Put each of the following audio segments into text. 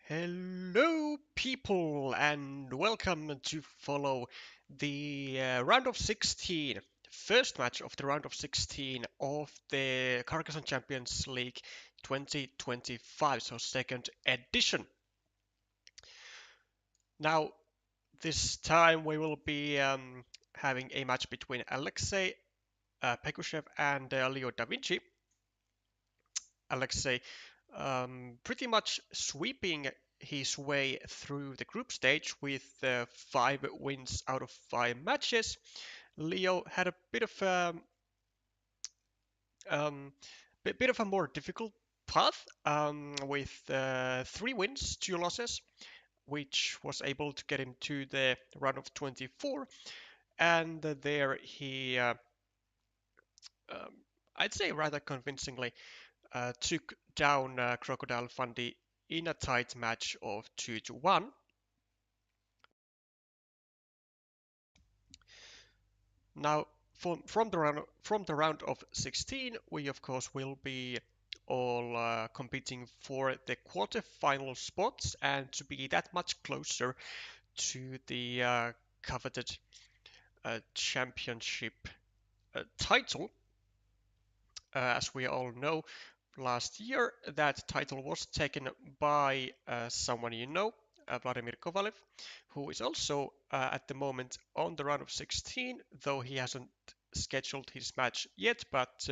Hello, people, and welcome to follow the round of 16, first match of the round of 16 of the Carcassonne Champions League 2025, so second edition. Now, this time we will be having a match between Alexei Pekushev and Leodavinci. Alexei pretty much sweeping his way through the group stage with 5 wins out of 5 matches. Leo had a bit of um, bit of a more difficult path with 3 wins, 2 losses, which was able to get him to the round of 24. And there he, um, I'd say rather convincingly, took down Crocodile Fundy in a tight match of 2-1. Now, from the round of 16, we of course will be all competing for the quarterfinal spots and to be that much closer to the coveted championship title. As we all know, last year that title was taken by someone you know, Vladimir Kovalev, who is also at the moment on the round of 16, though he hasn't scheduled his match yet, but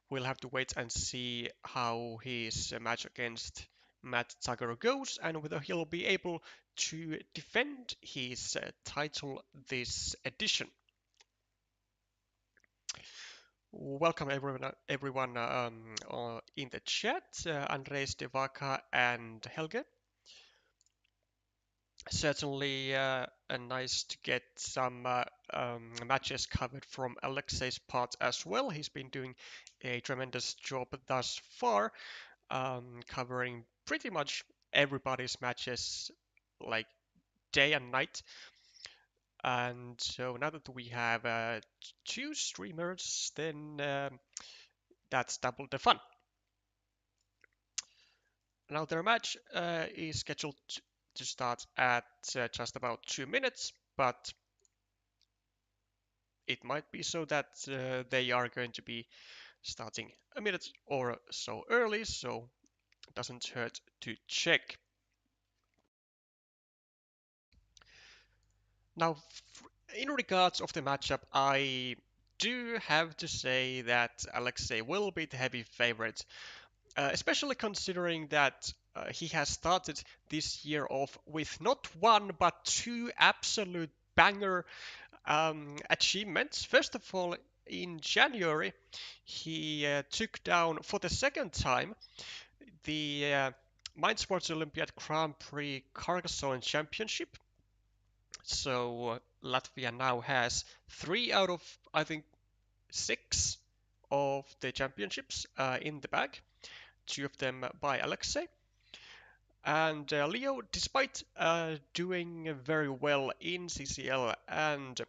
we'll have to wait and see how his match against Matt Zagoro goes and whether he'll be able to defend his title this edition. Welcome everyone in the chat, Andres Devaka and Helge. Certainly nice to get some matches covered from Alexei's part as well. He's been doing a tremendous job thus far, covering pretty much everybody's matches like day and night. And so now that we have 2 streamers, then that's double the fun. Now their match is scheduled to start at just about 2 minutes, but it might be so that they are going to be starting a minute or so early, so it doesn't hurt to check. Now, in regards of the matchup, I do have to say that Alexei will be the heavy favorite, especially considering that he has started this year off with not one but 2 absolute banger achievements. First of all, in January, he took down for the second time the Mind Sports Olympiad Grand Prix Carcassonne Championship. So Latvia now has 3 out of, I think, 6 of the championships in the bag, 2 of them by Alexei. And Leo, despite doing very well in CCL and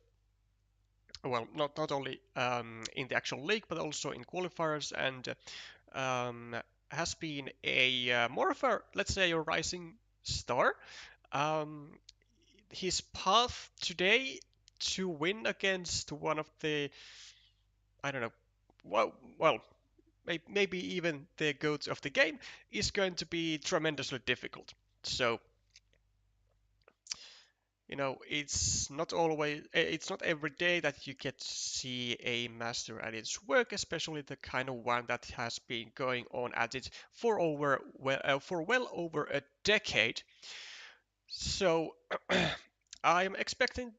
well, not only in the actual league, but also in qualifiers, and um, has been a more of a, let's say, a rising star. Um, his path today to win against one of the, I don't know, well, maybe even the goats of the game is going to be tremendously difficult. So it's not every day that you get to see a master at its work, especially the kind of one that has been going on at it for well over a decade. So I'm expecting,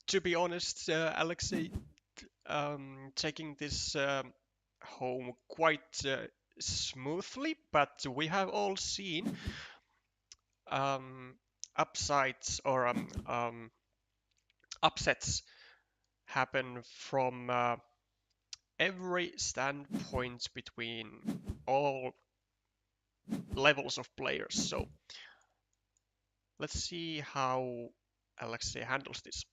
to be honest, Alexei taking this home quite smoothly, but we have all seen um, upsides or upsets happen from every standpoint between all levels of players. So let's see how Alexei handles this.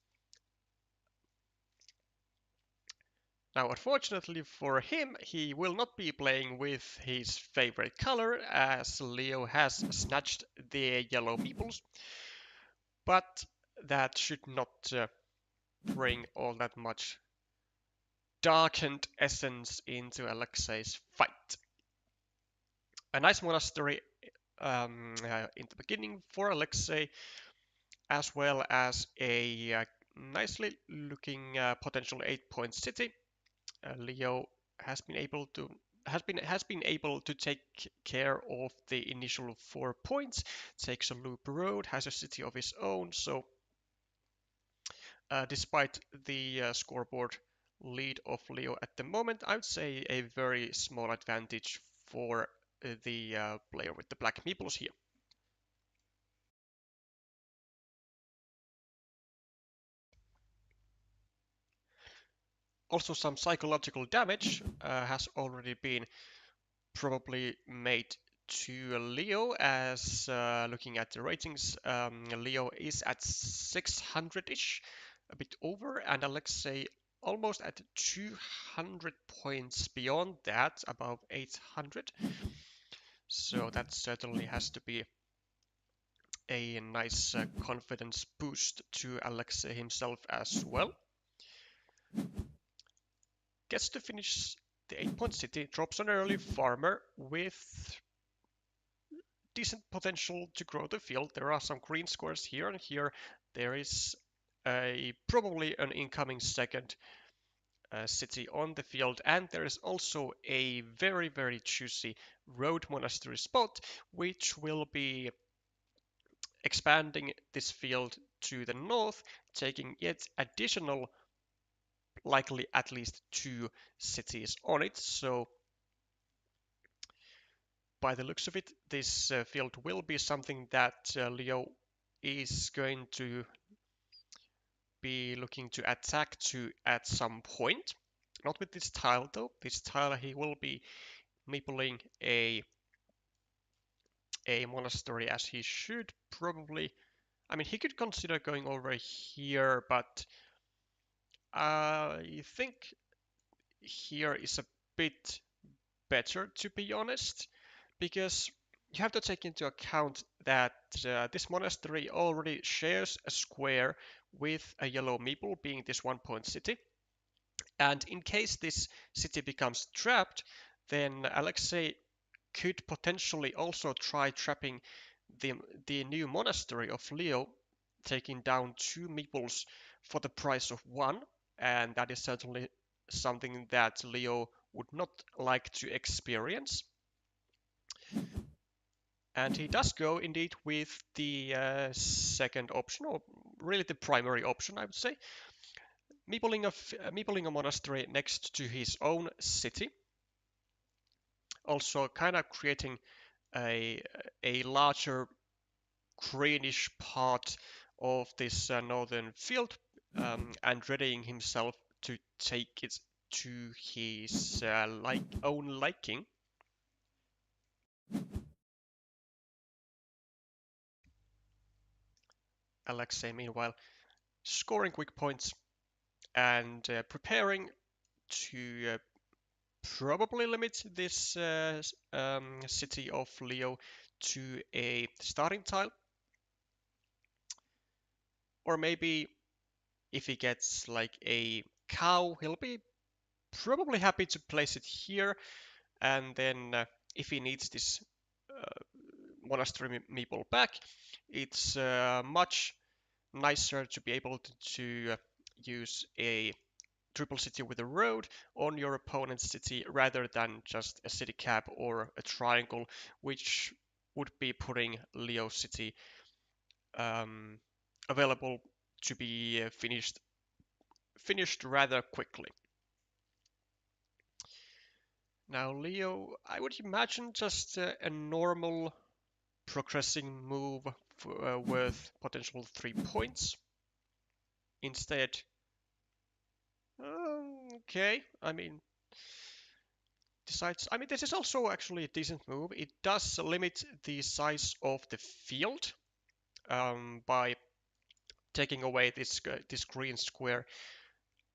Now, unfortunately for him, he will not be playing with his favorite color, as Leo has snatched the yellow meeples, but that should not bring all that much darkened essence into Alexei's fight. A nice monastery in the beginning for Alexei, as well as a nicely looking potential 8-point city. Leo has been able to take care of the initial 4 points, takes a loop road, has a city of his own. So despite the scoreboard lead of Leo at the moment, I would say a very small advantage for the player with the black meeples here. Also, some psychological damage has already been probably made to Leo, as looking at the ratings, Leo is at 600-ish, a bit over, and Alexei almost at 200 points beyond that, above 800. So that certainly has to be a nice confidence boost to Alexei himself as well. Gets to finish the 8-point city, drops an early farmer with decent potential to grow the field. There are some green squares here and here. There is probably an incoming second city on the field, and there is also a very, very juicy road monastery spot, which will be expanding this field to the north, taking yet additional, likely at least 2 cities on it. So by the looks of it, this field will be something that Leo is going to be looking to attack to at some point. Not with this tile though. This tile he will be meepling a monastery, as he should probably. I mean, he could consider going over here, but I think here is a bit better, to be honest, because you have to take into account that this monastery already shares a square with a yellow meeple, being this 1-point city. And in case this city becomes trapped, then Alexei could potentially also try trapping the, the new monastery of Leo, taking down 2 meeples for the price of 1. And that is certainly something that Leo would not like to experience. And he does go indeed with the second option, or really the primary option, I would say. Meepling a monastery next to his own city. Also kind of creating a, a larger greenish part of this northern field, and readying himself to take it to his own liking. Alexei, meanwhile, scoring quick points and preparing to probably limit this city of Leo to a starting tile. Or maybe if he gets like a cow, he'll be probably happy to place it here. And then if he needs this monastery meeple back, it's much nicer to be able to use a triple city with a road on your opponent's city rather than just a city cap or a triangle, which would be putting Leo City available to be finished rather quickly. Now Leo, I would imagine just a normal progressing move worth potential 3 points. Instead, okay, I mean, decides. I mean, this is also actually a decent move. It does limit the size of the field by taking away this green square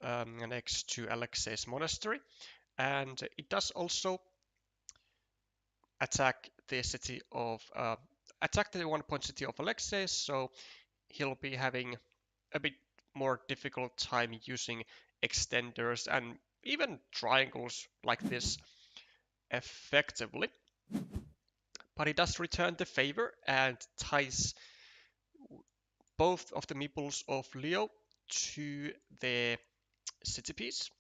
next to Alexei's monastery, and it does also attack the city of attack the 1 point city of Alexei, so he'll be having a bit more difficult time using extenders and even triangles like this effectively. But he does return the favor and ties both of the meeples of Leo to the city piece.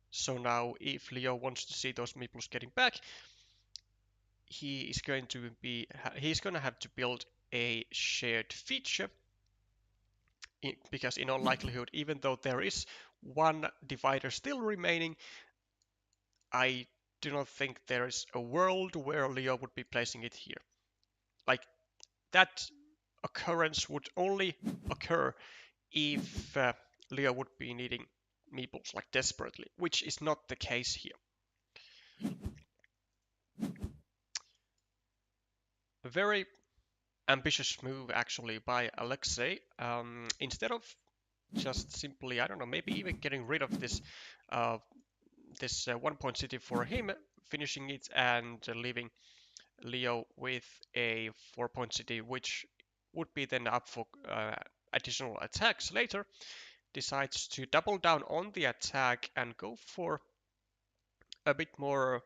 So now if Leo wants to see those meeples getting back, he's going to have to build a shared feature because in all likelihood, even though there is one divider still remaining, I do not think there is a world where Leo would be placing it here. Like, that occurrence would only occur if Leo would be needing meeples like desperately, which is not the case here. A very ambitious move actually by Alexei. Instead of just simply, I don't know, maybe even getting rid of this 1 point city for him, finishing it and leaving Leo with a 4 point city, which would be then up for additional attacks later, decides to double down on the attack and go for a bit more,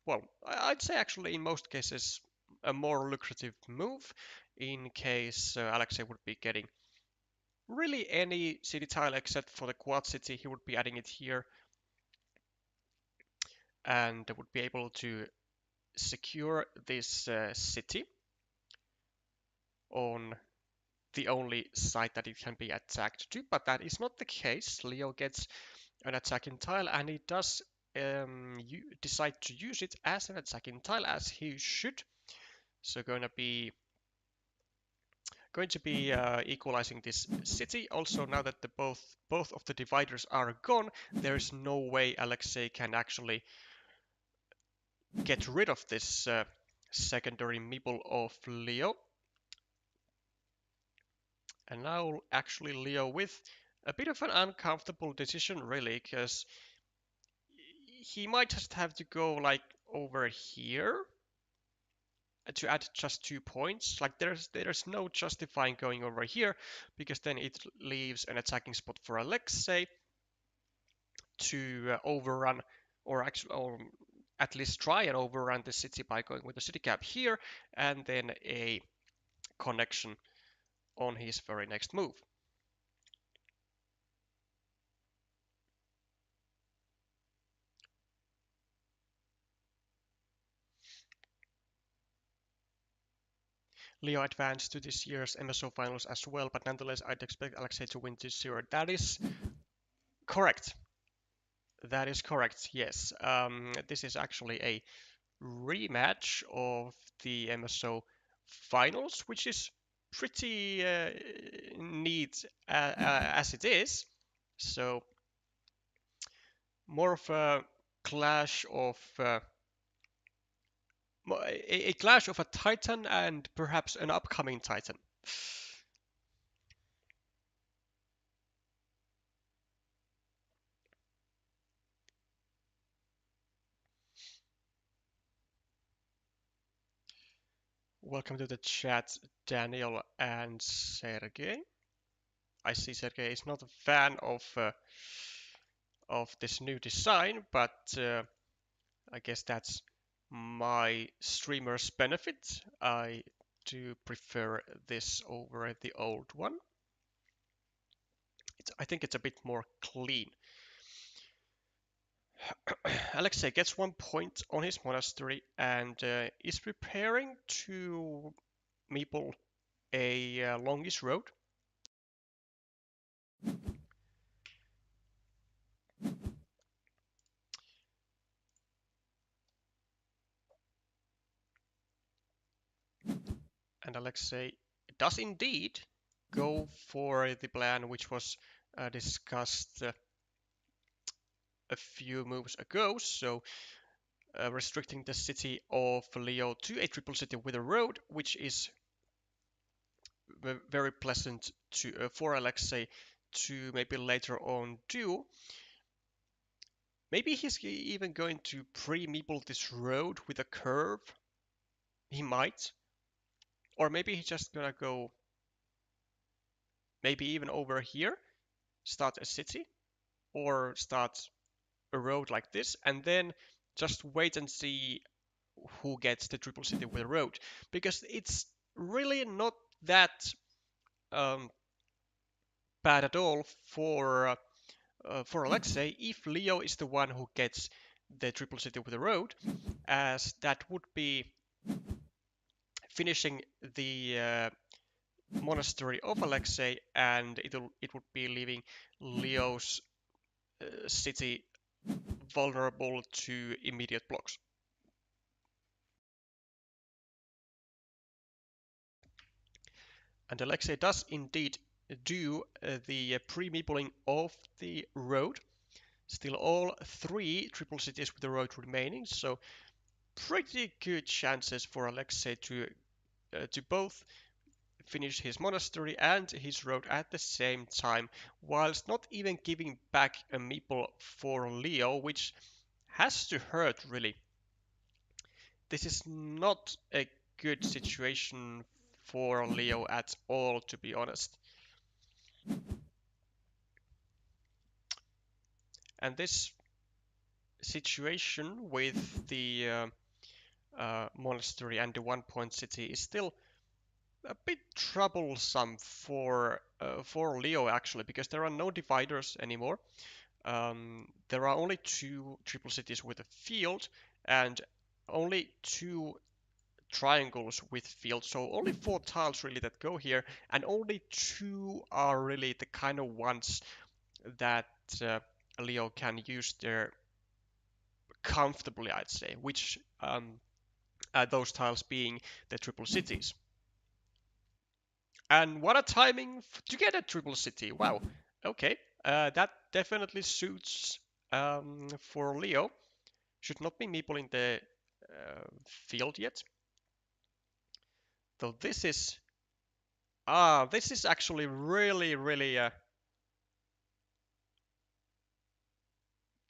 well, I'd say actually in most cases a more lucrative move in case Alexei would be getting really any city tile except for the quad city. He would be adding it here and would be able to secure this city on the only site that it can be attacked to, but that is not the case. Leo gets an attacking tile and he does decide to use it as an attacking tile, as he should. So going to be equalizing this city. Also, now that both of the dividers are gone, there is no way Alexei can actually get rid of this secondary meeple of Leo. And now actually Leo with a bit of an uncomfortable decision really, because he might just have to go like over here to add just 2 points. Like there's no justifying going over here, because then it leaves an attacking spot for Alexei to overrun, or actually, or at least try and overrun the city by going with the city cap here, and then a connection on his very next move. Leo advanced to this year's MSO finals as well, but nonetheless, I'd expect Alexei to win this year. That is correct. That is correct, yes. This is actually a rematch of the MSO finals, which is pretty neat as it is. So, more of a clash of a clash of a Titan and perhaps an upcoming Titan. Welcome to the chat, Daniel and Sergey. I see Sergey is not a fan of this new design, but I guess that's my streamer's benefit. I do prefer this over the old one. I think it's a bit more clean. Alexei gets 1 point on his monastery and is preparing to meeple a longish road. And Alexei does indeed go for the plan which was discussed a few moves ago, so restricting the city of Leo to a triple city with a road, which is very pleasant to for Alexei to maybe later on do. Maybe he's even going to pre-meeple this road with a curve. He might. Or maybe he's just gonna go maybe even over here, start a city, or start a road like this, and then just wait and see who gets the triple city with a road. Because it's really not that um, bad at all for Alexei if Leo is the one who gets the triple city with a road, as that would be finishing the monastery of Alexei, and it would be leaving Leo's city vulnerable to immediate blocks. And Alexei does indeed do the pre-meepling of the road. Still all three triple cities with the road remaining, so pretty good chances for Alexei to both finish his monastery and his road at the same time, whilst not even giving back a meeple for Leo, which has to hurt really. This is not a good situation for Leo at all, to be honest. And this situation with the monastery and the 1 point city is still a bit troublesome for Leo actually, because there are no dividers anymore. There are only two triple cities with a field and only two triangles with field, so only 4 tiles really that go here, and only two are really the kind of ones that Leo can use there comfortably, I'd say, which those tiles being the triple cities. And what a timing to get a triple city. Wow. Okay. That definitely suits for Leo. Should not be meeple in the field yet. Though this is actually really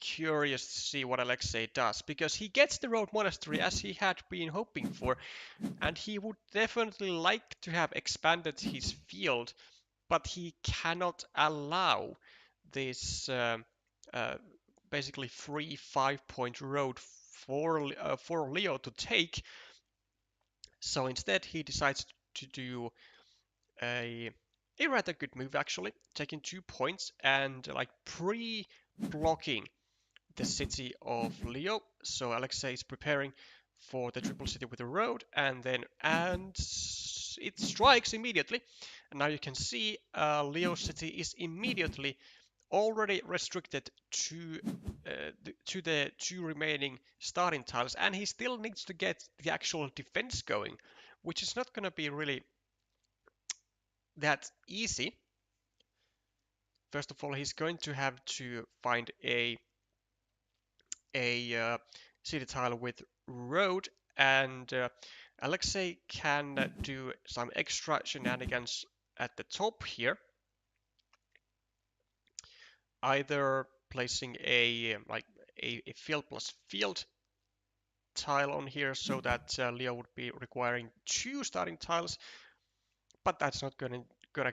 curious to see what Alexei does, because he gets the road monastery as he had been hoping for, and he would definitely like to have expanded his field, but he cannot allow this uh, basically free 5 point road for Leo to take. So instead, he decides to do a a rather good move actually, taking 2 points and like pre-blocking the city of Leo. So Alexei is preparing for the triple city with the road, and it strikes immediately. And now you can see Leo city is immediately already restricted to the two remaining starting tiles, and he still needs to get the actual defense going, which is not going to be really that easy. First of all, he's going to have to find a city tile with road, and Alexei can do some extra shenanigans at the top here, either placing a field plus field tile on here so that Leo would be requiring 2 starting tiles, but that's not gonna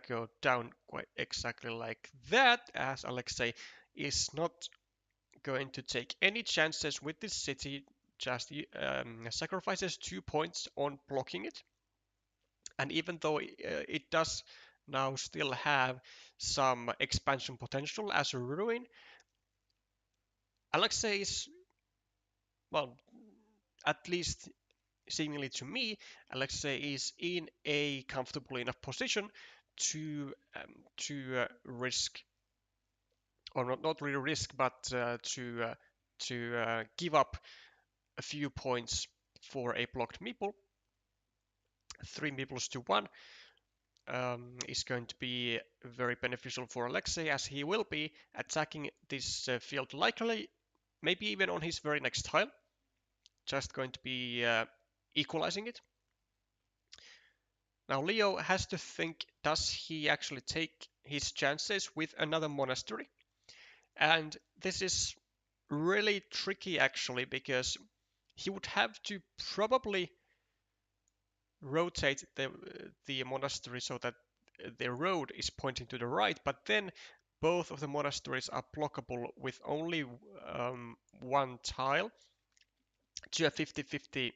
go down quite exactly like that, as Alexei is not going to take any chances with this city, just sacrifices 2 points on blocking it. And even though it does now still have some expansion potential as a ruin, Alexei is, well, at least seemingly to me, Alexei is in a comfortable enough position to risk, or not really risk, but to give up a few points for a blocked meeple. 3 meeples to 1 is going to be very beneficial for Alexei, as he will be attacking this field likely, maybe even on his very next tile. Just going to be equalizing it. Now Leo has to think, does he actually take his chances with another monastery? And this is really tricky actually, because he would have to probably rotate the monastery so that the road is pointing to the right, but then both of the monasteries are blockable with only one tile to a 50-50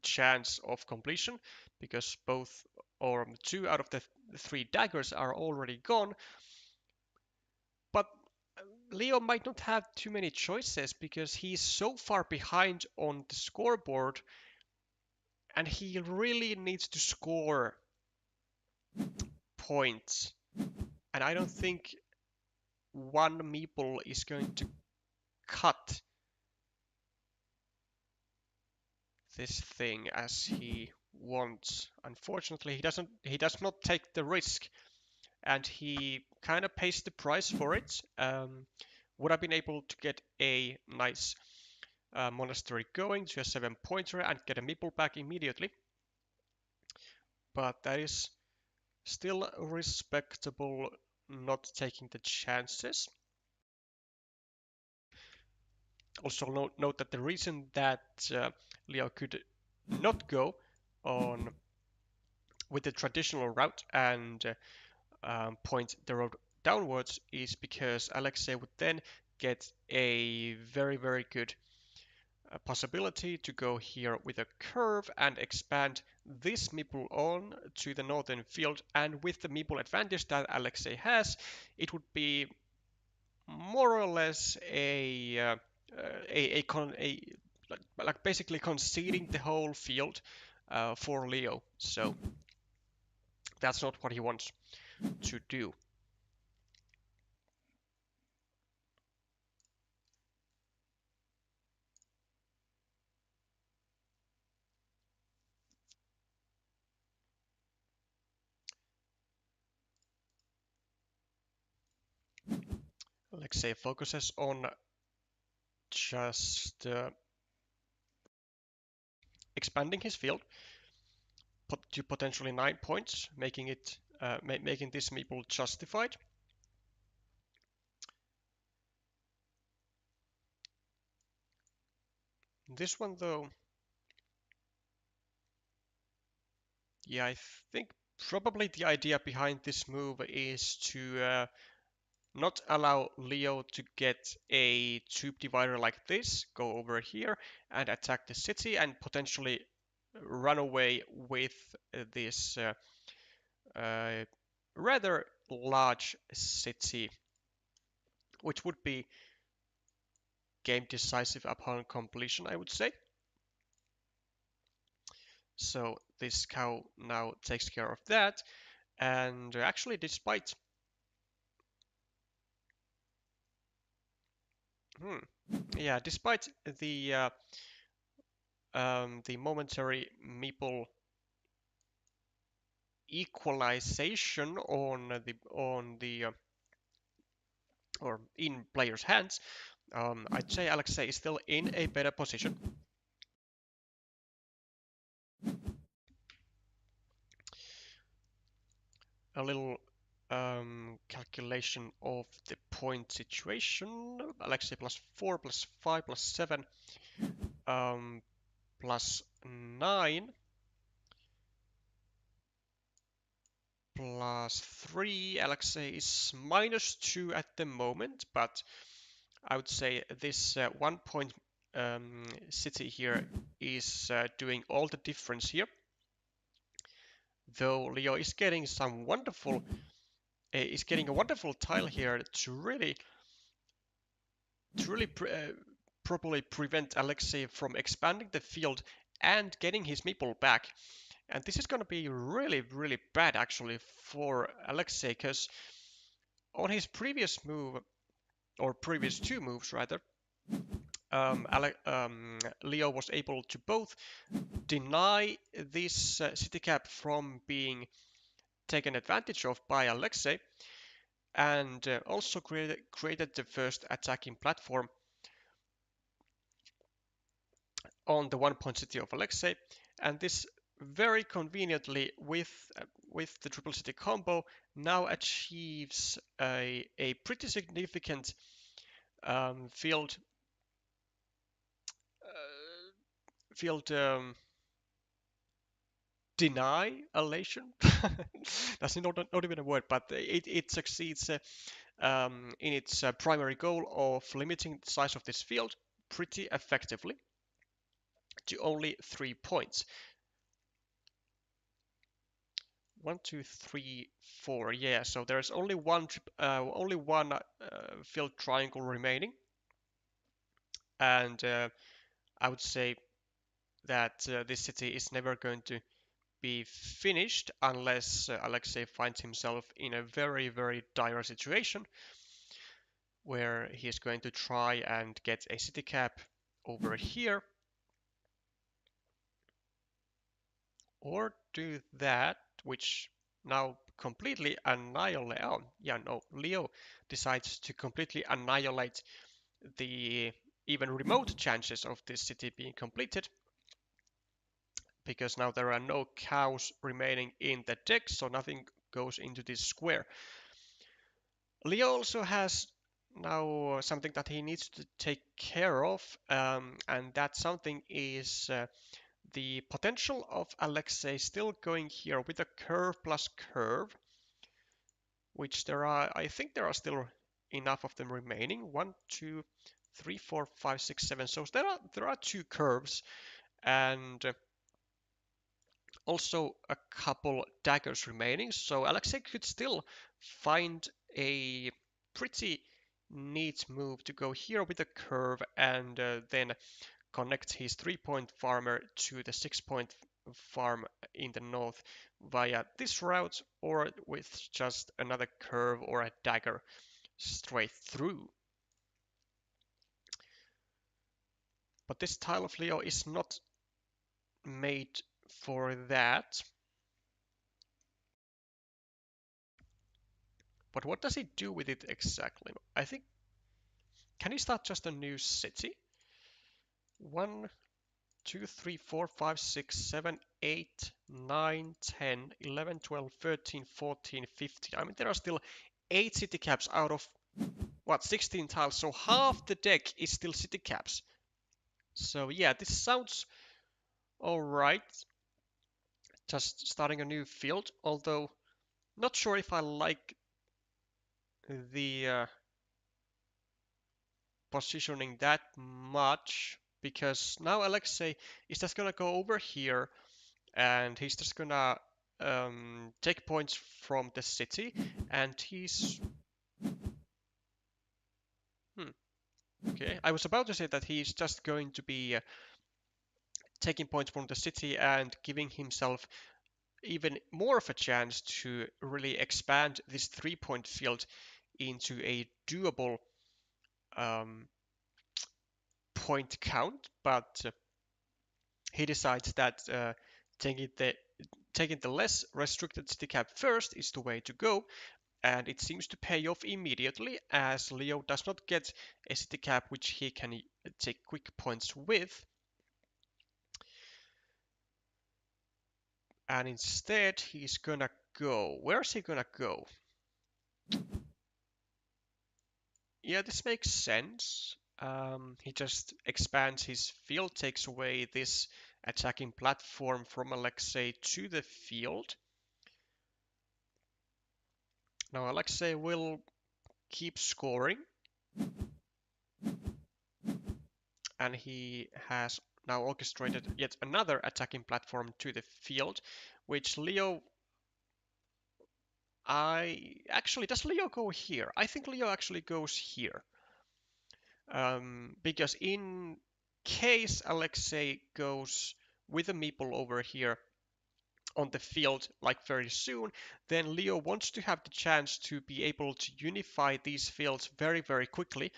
chance of completion, because both or two out of the three daggers are already gone. But Leo might not have too many choices because he's so far behind on the scoreboard, and he really needs to score points. And I don't think one meeple is going to cut this thing as he wants. Unfortunately, he does not take the risk, and he kind of pays the price for it. Would have been able to get a nice monastery going to a 7-pointer and get a meeple back immediately, but that is still respectable, not taking the chances. Also note that the reason that Leo could not go on with the traditional route and point the road downwards is because Alexei would then get a very good possibility to go here with a curve and expand this meeple on to the northern field, and with the meeple advantage that Alexei has, it would be more or less a like basically conceding the whole field for Leo. So that's not what he wants to do. Alexei focuses on just expanding his field to potentially 9 points, making it making this meeple justified. This one though, yeah, I think probably the idea behind this move is to not allow Leo to get a tube divider like this, go over here and attack the city and potentially run away with this uh, rather large city, which would be game decisive upon completion, I would say. So this cow now takes care of that, and actually despite despite the momentary meeple equalization on the or in players' hands, I'd say Alexei is still in a better position. A little calculation of the point situation. Alexei +4, +5, +7, +9, +3. Alexei is -2 at the moment, but I would say this 1 point city here is doing all the difference here. Though Leo is getting some wonderful, is getting a wonderful tile here to really properly prevent Alexei from expanding the field and getting his meeple back. And this is going to be really bad actually for Alexei, because on his previous move, or previous two moves rather, Leo was able to both deny this city cap from being taken advantage of by Alexei, and also created the first attacking platform on the 1 point city of Alexei. And this very conveniently with the triple city combo now achieves a pretty significant field field denialation. That's not even a word, but it succeeds in its primary goal of limiting the size of this field pretty effectively to only 3 points. 1, 2, 3, 4. Yeah, so there's only one filled triangle remaining, and I would say that this city is never going to be finished unless Alexei finds himself in a very dire situation where he is going to try and get a city cap over here, or do that, which now completely annihilate. Oh, yeah, no, Leo decides to completely annihilate the even remote chances of this city being completed, because now there are no cows remaining in the deck, so nothing goes into this square. Leo also has now something that he needs to take care of, and that something is the potential of Alexei still going here with a curve plus curve, which I think there are still enough of them remaining. 1, 2, 3, 4, 5, 6, 7. So there are two curves, and also a couple daggers remaining. So Alexei could still find a pretty neat move to go here with a curve and then connect his 3-point farmer to the 6-point farm in the north via this route, or with just another curve or a dagger straight through. But this tile of Leo is not made for that. But what does he do with it exactly? I think, can he start just a new city? 1, 2, 3, 4, 5, 6, 7, 8, 9, 10, 11, 12, 13, 14, 15. I mean, there are still 8 city caps out of, what, 16 tiles. So half the deck is still city caps. So yeah, this sounds alright. Just starting a new field, although not sure if I like the positioning that much, because now Alexei is just gonna go over here and he's just gonna take points from the city, and he's okay. I was about to say that he's just going to be taking points from the city and giving himself even more of a chance to really expand this 3-point field into a doable um, point count, but he decides that taking the taking the less restricted city cap first is the way to go, and it seems to pay off immediately, as Leo does not get a city cap which he can take quick points with, and instead he's gonna go. Where's he gonna go? Yeah, this makes sense. He just expands his field, takes away this attacking platform from Alexei to the field. Now Alexei will keep scoring, and he has now orchestrated yet another attacking platform to the field, which Leo... Does Leo go here? I think Leo actually goes here. Because in case Alexei goes with a meeple over here on the field like very soon, then Leo wants to have the chance to be able to unify these fields very quickly,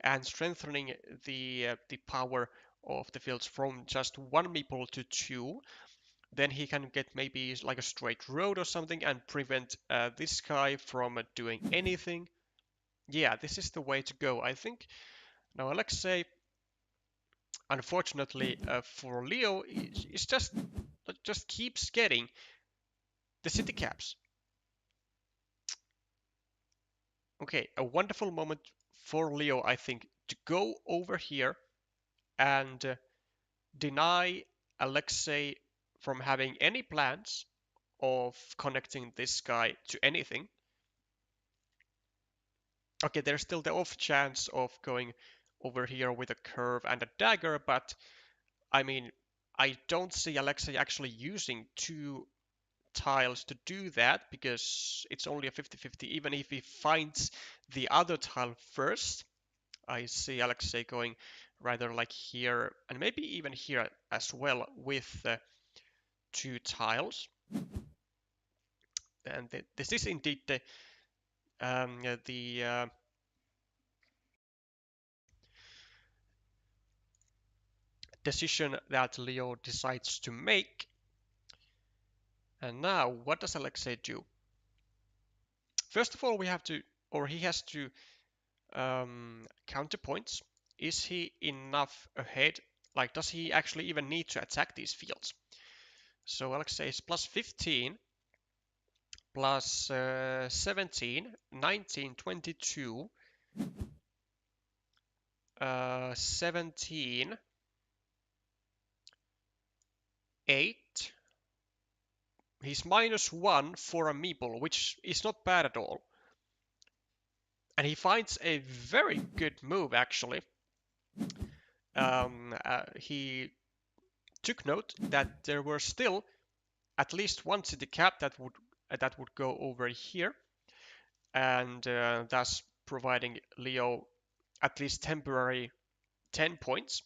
and strengthening the power of the fields from just one meeple to two. Then he can get maybe like a straight road or something and prevent this guy from doing anything. Yeah, this is the way to go, I think. Now Alexei, unfortunately for Leo, is just just keeps getting the city caps. Okay, a wonderful moment for Leo, I think, to go over here and deny Alexei from having any plans of connecting this guy to anything. Okay, there's still the off chance of going over here with a curve and a dagger, but I mean, I don't see Alexei actually using two tiles to do that because it's only a 50-50 even if he finds the other tile first. I see Alexei going rather like here and maybe even here as well with two tiles. And this is indeed the decision that Leo decides to make. And now, what does Alexei do? First of all, we have to, or he has to counter points. Is he enough ahead? Like, does he actually even need to attack these fields? So Alexei is plus 15, plus 17, 19, 22, 17, 8. He's minus 1 for a meeple, which is not bad at all. And he finds a very good move, actually. He took note that there were still at least one city cap that would go over here, and thus providing Leo at least temporary 10 points.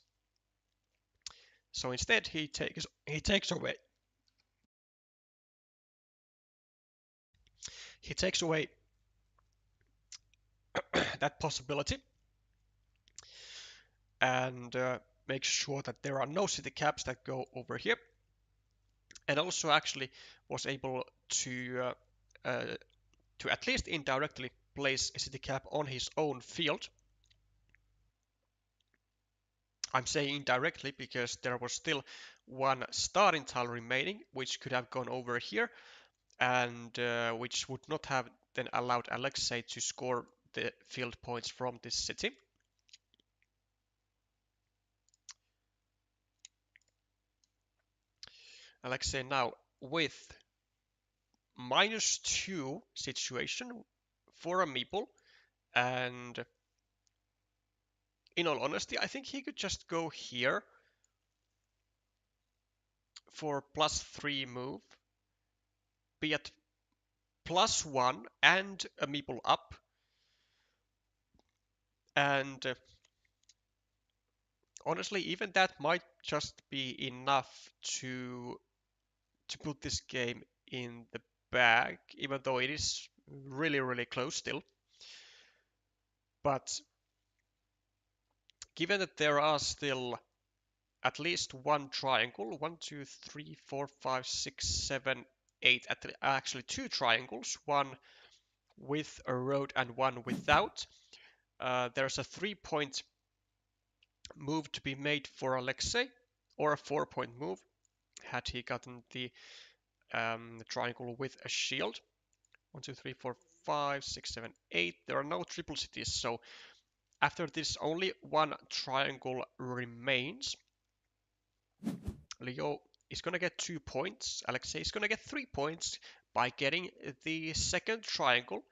So instead, he takes away that possibility and makes sure that there are no city caps that go over here, and also actually was able to at least indirectly place a city cap on his own field. I'm saying indirectly because there was still one starting tile remaining, which could have gone over here, and which would not have then allowed Alexei to score the field points from this city. Alexei now with -2 situation for a meeple, and in all honesty, I think he could just go here for +3 move, be at +1 and a meeple up, and honestly, even that might just be enough to put this game in the bag, even though it is really, really close still. But given that there are still at least one triangle, 1, 2, 3, 4, 5, 6, 7, 8, actually two triangles, one with a road and one without. There's a 3-point move to be made for Alexei, or a 4-point move had he gotten the triangle with a shield. 1, 2, 3, 4, 5, 6, 7, 8. There are no triple cities, so after this only one triangle remains. Leo is going to get 2 points. Alexei is going to get 3 points by getting the second triangle.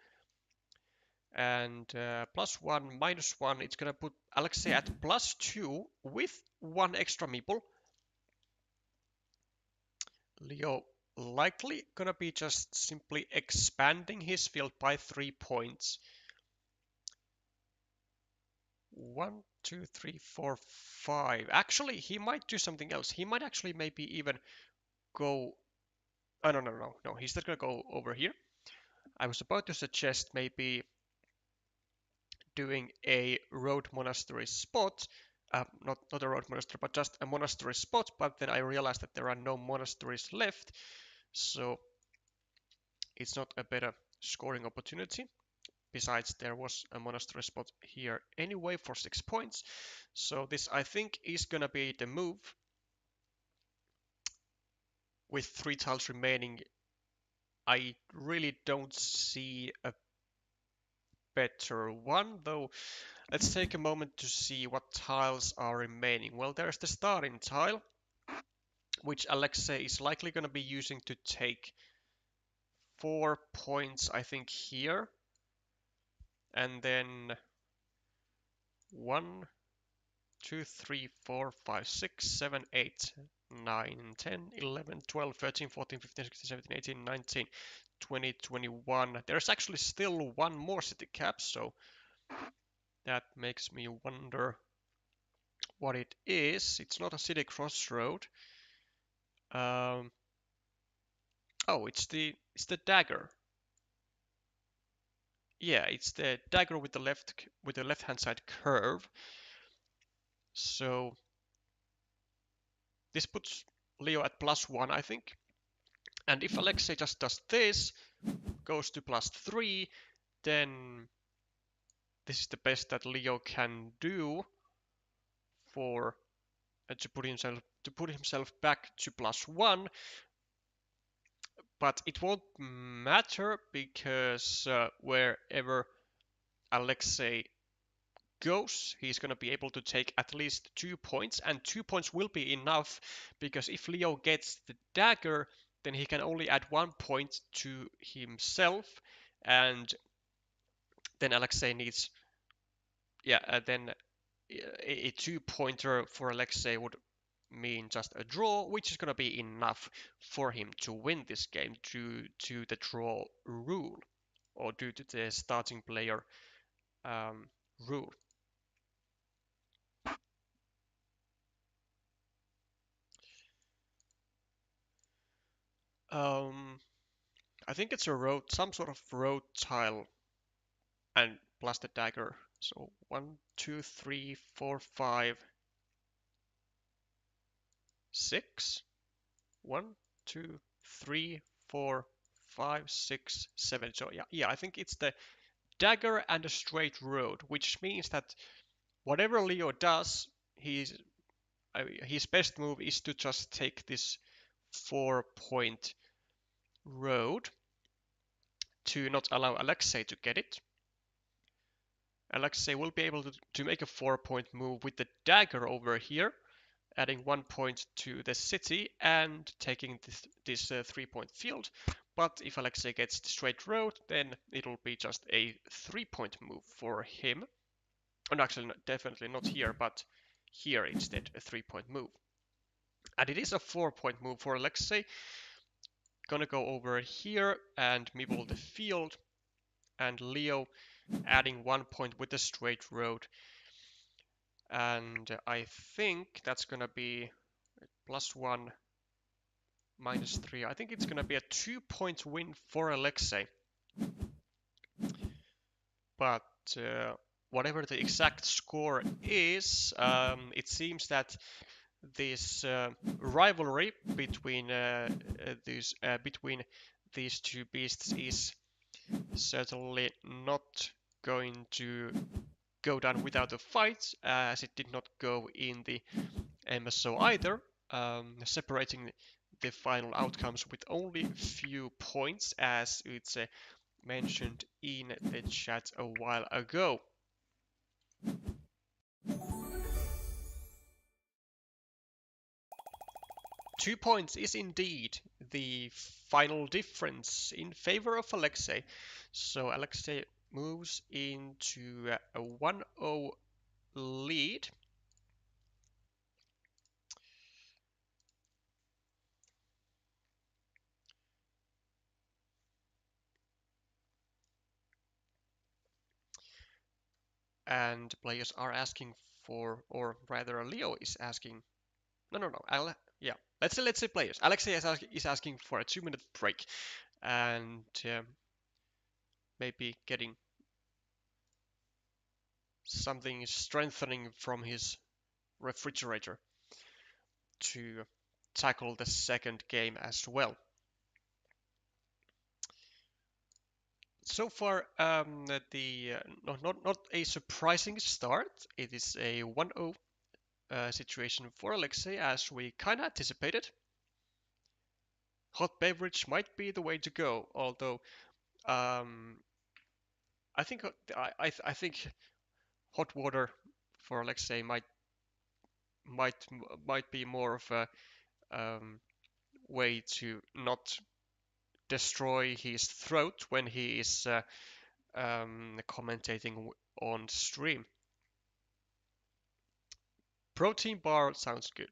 And +1, -1, it's going to put Alexei at +2 with one extra meeple. Leo likely going to be just simply expanding his field by 3 points. 1, 2, 3, 4, 5. Actually, he might do something else. He might actually maybe even go... Oh, no. He's not going to go over here. I was about to suggest maybe doing a road monastery spot. Not a road monastery, but just a monastery spot. But then I realized that there are no monasteries left. So it's not a better scoring opportunity. Besides, there was a monastery spot here anyway for 6 points. So this, I think, is going to be the move. with 3 tiles remaining, I really don't see a better one, though. Let's take a moment to see what tiles are remaining. Well, there's the starting tile, which Alexei is likely going to be using to take 4 points, I think, here. And then 1, 2, 3, 4, 5, 6, 7, 8, 9, 10, 11, 12, 13, 14, 15, 16, 17, 18, 19, 20, 21. There's actually still one more city cap, so that makes me wonder what it is. It's not a city crossroad. Um, oh, it's the dagger. Yeah, it's the dagger with the left hand side curve. So this puts Leo at +1, I think. And if Alexei just does this, goes to +3, then this is the best that Leo can do for to put himself back to +1. But it won't matter because wherever Alexei goes, he's going to be able to take at least 2 points, and 2 points will be enough because if Leo gets the dagger, then he can only add 1 point to himself, and then Alexei needs, then a 2-pointer for Alexei would mean just a draw, which is going to be enough for him to win this game due to the draw rule, or due to the starting player rule. Um, I think it's a road, some sort of road tile, and plus the dagger. So 1, 2, 3, 4, 5, 6. 1, 2, 3, 4, 5, 6, 7. So yeah, I think it's the dagger and a straight road, which means that whatever Leo does, his best move is to just take this 4-point road to not allow Alexei to get it. Alexei will be able to make a 4-point move with the dagger over here, adding 1 point to the city and taking this 3-point field. But if Alexei gets the straight road, then it'll be just a 3-point move for him. And actually, definitely not here, but here instead, a 3-point move. And it is a 4-point move for Alexei. Gonna go over here and mibble the field, and Leo adding 1 point with the straight road. And I think that's gonna be +1 -3. I think it's gonna be a 2-point win for Alexei. But whatever the exact score is, it seems that this rivalry between these two beasts is certainly not going to go down without a fight, as it did not go in the MSO either, separating the final outcomes with only few points, as it's mentioned in the chat a while ago. 2 points is indeed the final difference in favor of Alexei. So Alexei moves into a 1-0 lead. And players are asking for, or rather Leo is asking, no, yeah, let's say players. Alexei is asking for a 2-minute break, and maybe getting something strengthening from his refrigerator to tackle the second game as well. So far, not a surprising start. It is a 1-0 situation for Alexei, as we kind of anticipated. hot beverage might be the way to go. Although um, I think I think hot water for Alexei might might be more of a way to not destroy his throat when he is commentating on stream. Protein bar sounds good.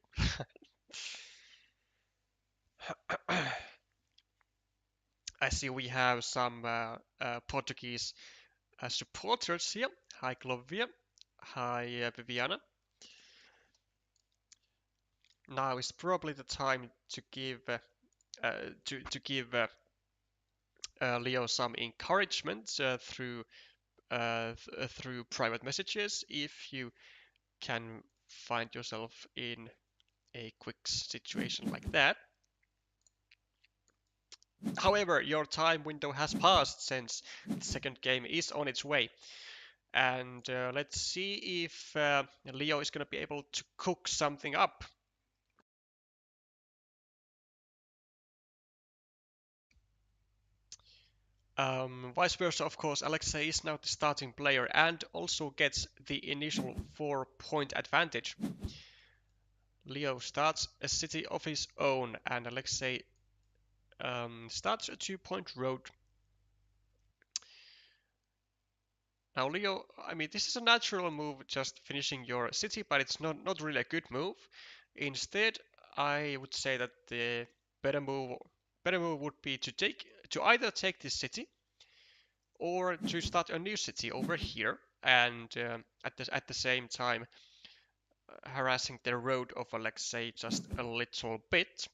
I see we have some Portuguese supporters here. Hi, Clovia. Hi, Viviana. Now is probably the time to give Leo some encouragement through private messages if you can find yourself in a quick situation like that. However, your time window has passed since the second game is on its way. And let's see if Leo is going to be able to cook something up. Vice versa, of course, Alexei is now the starting player and also gets the initial 4-point advantage. Leo starts a city of his own and Alexei starts a 2-point road. Now, Leo, I mean, this is a natural move, just finishing your city, but it's not really a good move. Instead, I would say that the better move would be to either take this city or to start a new city over here, and at the same time harassing the road of Alexei just a little bit.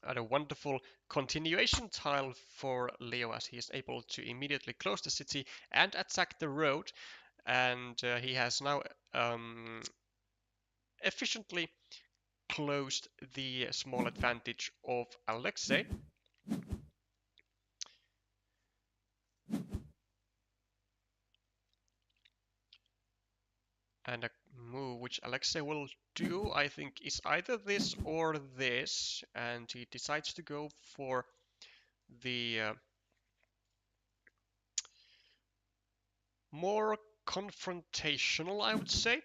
And a wonderful continuation tile for Leo as he is able to immediately close the city and attack the road. And he has now efficiently closed the small advantage of Alexei. And a move which Alexei will do, I think, is either this or this. And he decides to go for the more confrontational, I would say.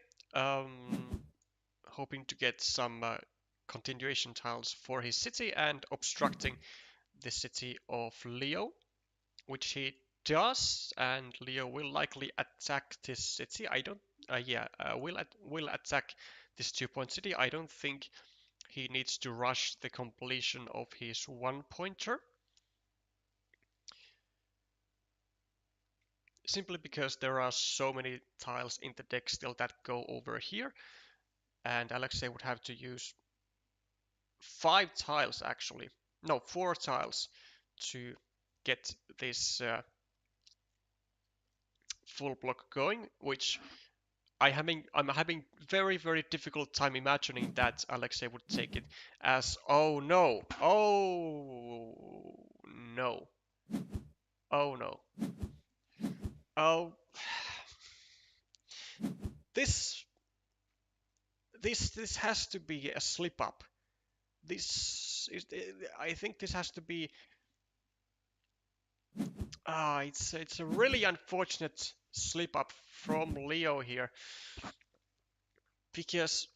Hoping to get some continuation tiles for his city and obstructing the city of Leo, which he does, and Leo will likely attack this city. I don't, will attack this 2-point city. I don't think he needs to rush the completion of his 1-pointer. Simply because there are so many tiles in the deck still that go over here, and Alexei would have to use 5 tiles actually. No, 4 tiles to get this full block going, which I'm having very difficult time imagining that Alexei would take it as oh no, oh no, oh this this has to be a slip up. This is I think this has to be it's a really unfortunate slip up from Leo here, because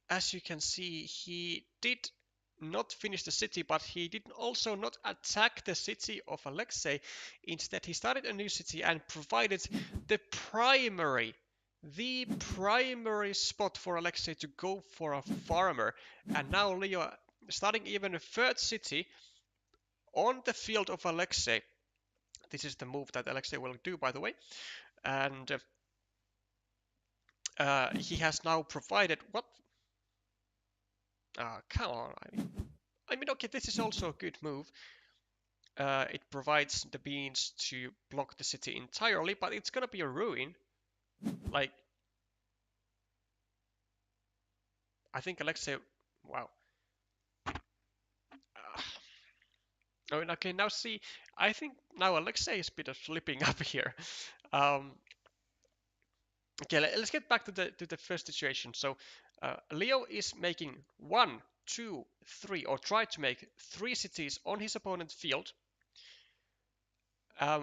as you can see, he did not finish the city, but he did also not attack the city of Alexei. Instead, he started a new city and provided the primary spot for Alexei to go for a farmer. And now Leo starting even a third city on the field of Alexei. This is the move that Alexei will do, by the way. And he has now provided what? Come on. I mean, okay, this is also a good move. It provides the beans to block the city entirely, but it's gonna be a ruin. Like, I think Alexei. Wow. I mean, okay, now see, I think now Alexei is a bit of slipping up here. Okay, let's get back to the first situation. So Leo is making 1, two, three, or try to make three cities on his opponent's field,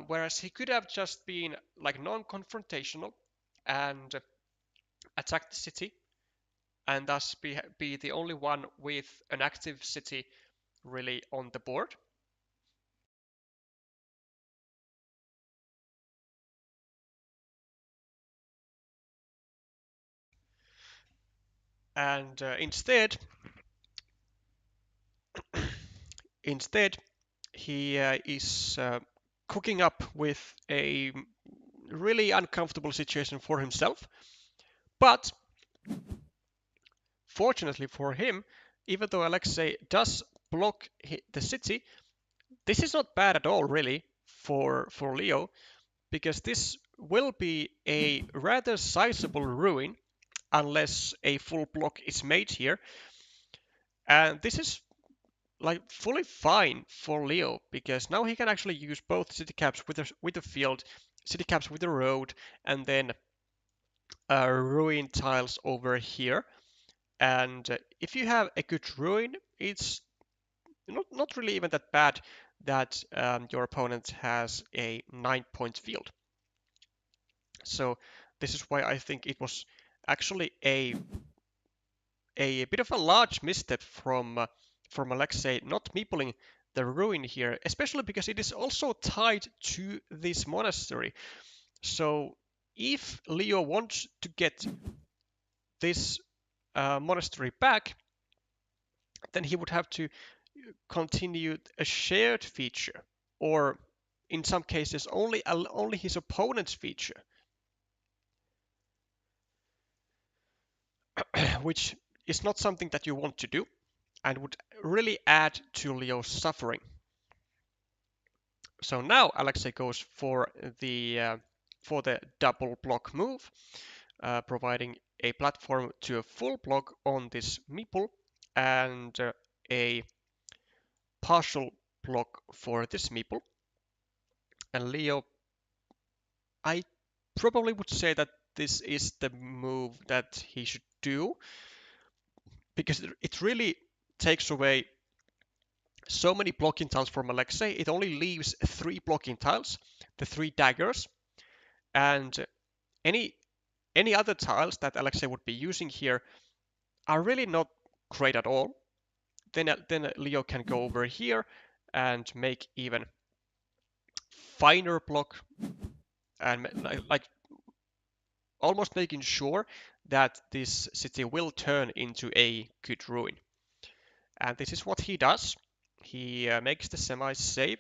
whereas he could have just been like non-confrontational and attack the city, and thus be the only one with an active city really on the board. And instead, he is cooking up with a really uncomfortable situation for himself. But fortunately for him, even though Alexei does block the city, this is not bad at all, really, for Leo, because this will be a rather sizable ruin unless a full block is made here. And this is like fully fine for Leo because now he can actually use both city caps with the field, city caps with the road, and then ruin tiles over here. And if you have a good ruin, it's not really even that bad that your opponent has a 9-point field. So this is why I think it was actually a bit of a large misstep from Alexei not meepling the ruin here, especially because it is also tied to this monastery. So if Leo wants to get this monastery back, then he would have to continue a shared feature, or in some cases only his opponent's feature, which is not something that you want to do and would really add to Leo's suffering. So now Alexei goes for the double block move, providing a platform to a full block on this meeple and a partial block for this meeple. And Leo, I probably would say that this is the move that he should do because it really takes away so many blocking tiles from Alexei. It only leaves 3 blocking tiles, the 3 daggers, and any any other tiles that Alexei would be using here are really not great at all. Then Leo can go over here and make even finer block and like almost making sure that this city will turn into a good ruin. And this is what he does. He makes the semi-save.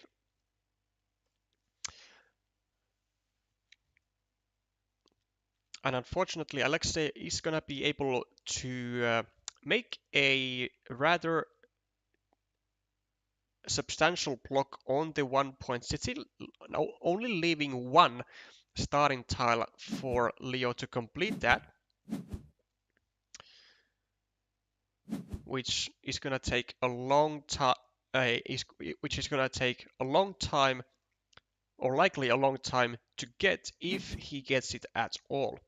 And unfortunately, Alexei is going to be able to make a rather substantial block on the 1-point city, only leaving 1 starting tile for Leo to complete that, which is going to take a long time. Which is going to take a long time, or likely a long time, to get if he gets it at all.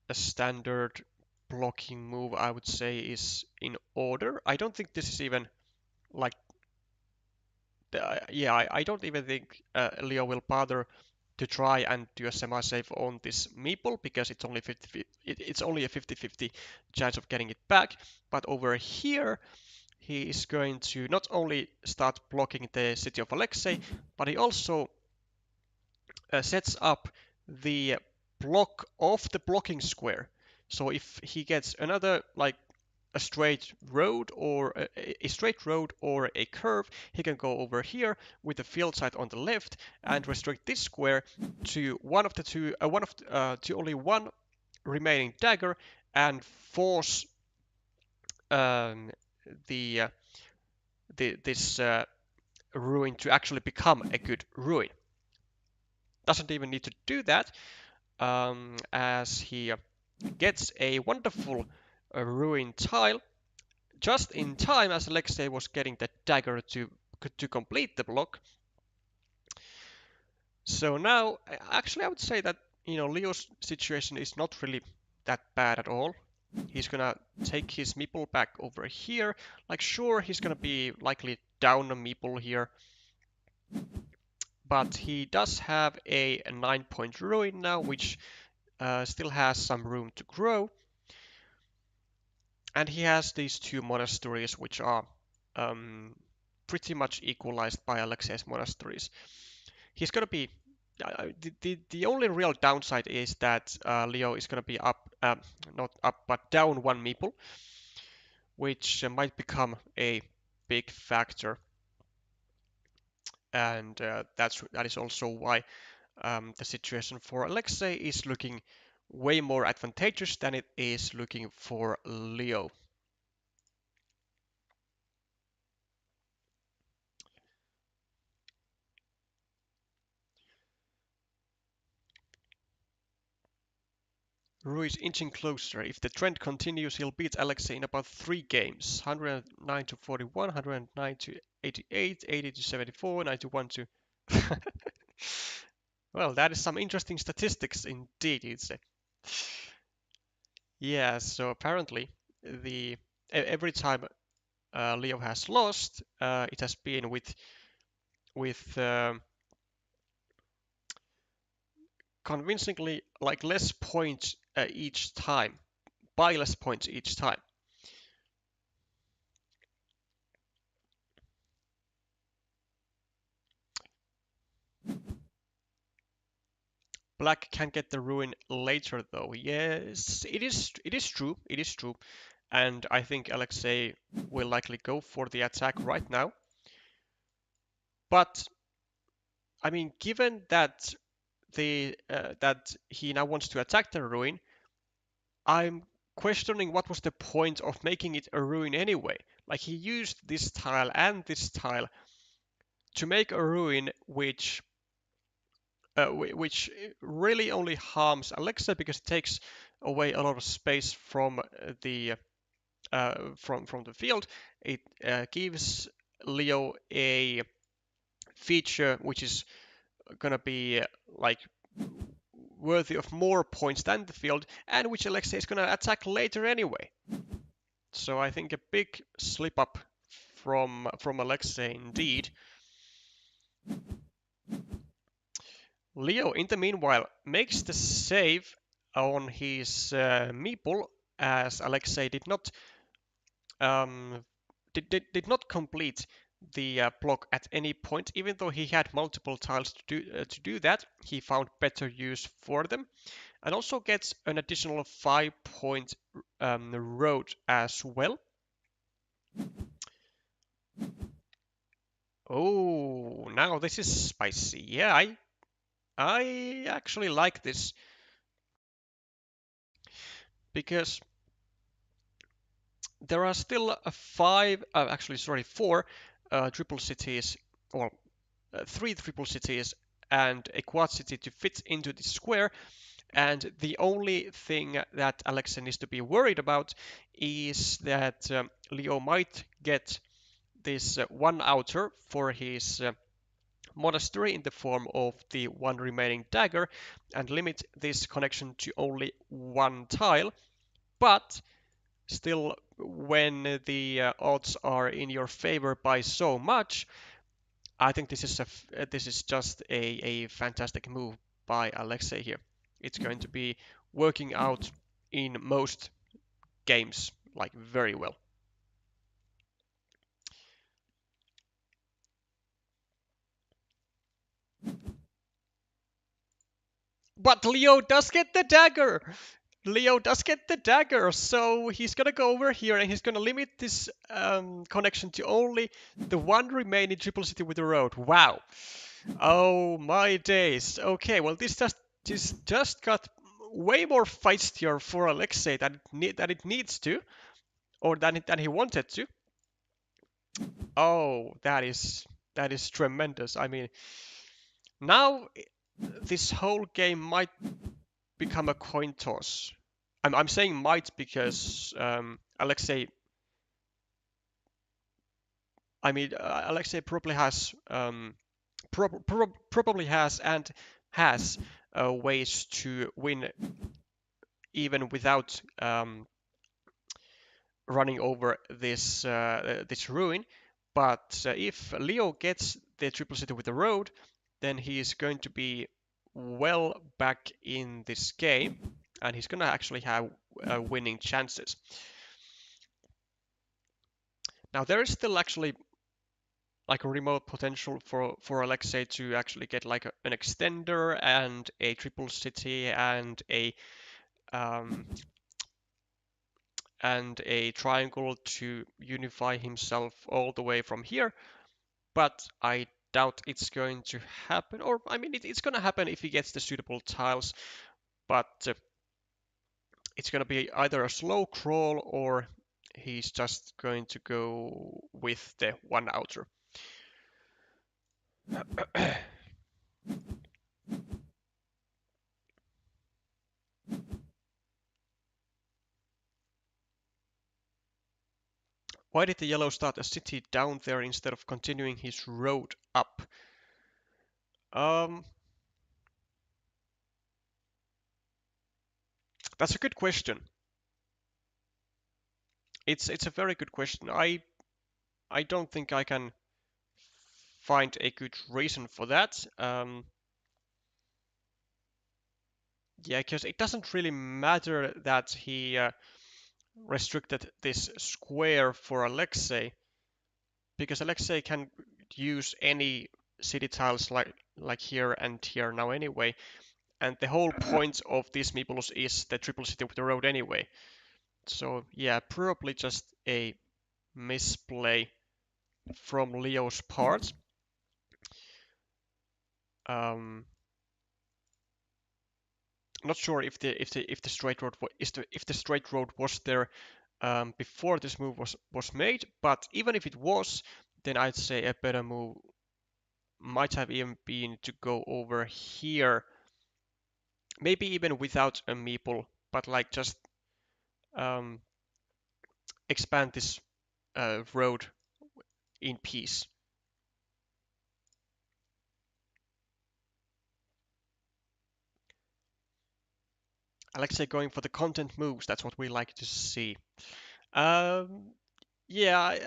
A standard blocking move, I would say, is in order. I don't think this is even like I don't even think Leo will bother to try and do a semi-save on this meeple because it's only it's only a 50-50 chance of getting it back. But over here, he is going to not only start blocking the city of Alexei, but he also sets up the block of the blocking square. So if he gets another like a straight road or a straight road or a curve, he can go over here with the field site on the left and restrict this square to one of the two, to only one remaining dagger and force um, the this ruin to actually become a good ruin. Doesn't even need to do that, as he gets a wonderful ruin tile just in time as Alexei was getting the dagger to complete the block. So now, actually, I would say that Leo's situation is not really that bad at all. He's gonna take his meeple back over here. Like, sure, he's gonna be likely down a meeple here, but he does have a 9-point ruin now, which still has some room to grow. And he has these two monasteries, which are pretty much equalized by Alexei's monasteries. He's gonna be the only real downside is that Leo is gonna be up, not up, but down one meeple, which might become a big factor, and that is also why the situation for Alexei is looking way more advantageous than it is looking for Leo. Ruiz inching closer. If the trend continues, he'll beat Alexei in about 3 games. 109 to 41, 109 to 88, 80 to 74, 91 to... Well, that is some interesting statistics indeed, you'd say. Yeah, so apparently every time Leo has lost, it has been with convincingly like less points each time, by less points each time. Black can get the ruin later though. Yes, it is true. It is true. And I think Alexei will likely go for the attack right now. But I mean, given that that he now wants to attack the ruin, I'm questioning what was the point of making it a ruin anyway. Like, he used this tile and this tile to make a ruin which really only harms Alexa because it takes away a lot of space from the field. It gives Leo a feature which is gonna be like worthy of more points than the field, and which Alexa is gonna attack later anyway. So I think a big slip up from Alexa indeed. Leo, in the meanwhile, makes the save on his meeple, as Alexei um, did not complete the block at any point. Even though he had multiple tiles to do that, he found better use for them, and also gets an additional 5-point road as well. Oh, now this is spicy. Yeah, I actually like this because there are still four triple cities, or 3 triple cities and a quad city to fit into this square. And the only thing that Alexa needs to be worried about is that Leo might get this one outer for his monastery in the form of the one remaining dagger and limit this connection to only one tile. But still, when the odds are in your favor by so much, I think this is just a fantastic move by Alexei here. It's going to be working out in most games like very well. But Leo does get the dagger. Leo does get the dagger, so he's gonna go over here and he's gonna limit this connection to only the one remaining triple city with the road. Wow. Oh my days. Okay, well this just got way more feistier for Alexei than it needs to, or than he wanted to. Oh, that is tremendous. I mean, now this whole game might become a coin toss. I'm saying might because Alexei. I mean, Alexei probably has probably has and has ways to win even without running over this ruin. But if Leo gets the triple city with the road, then he is going to be well back in this game, and he's going to actually have winning chances. Now there is still actually like a remote potential for Alexei to actually get like an extender and a triple city um, and a triangle to unify himself all the way from here, but I doubt it's going to happen. Or I mean, it's going to happen if he gets the suitable tiles, but it's going to be either a slow crawl or he's just going to go with the one outer. Why did the yellow start a city down there instead of continuing his road up? That's a good question. It's a very good question. I don't think I can find a good reason for that. Yeah, because it doesn't really matter that he restricted this square for Alexei, because Alexei can use any city tiles like here and here now anyway, and the whole point of these meeples is the triple city with the road anyway. So yeah, probably just a misplay from Leo's part. Um, Not sure if the straight road if the straight road was there before this move was made, but even if it was, then I'd say a better move might have even been to go over here, maybe even without a meeple, but like just um, expand this road in peace. Alexei going for the content moves, that's what we like to see. Um, yeah,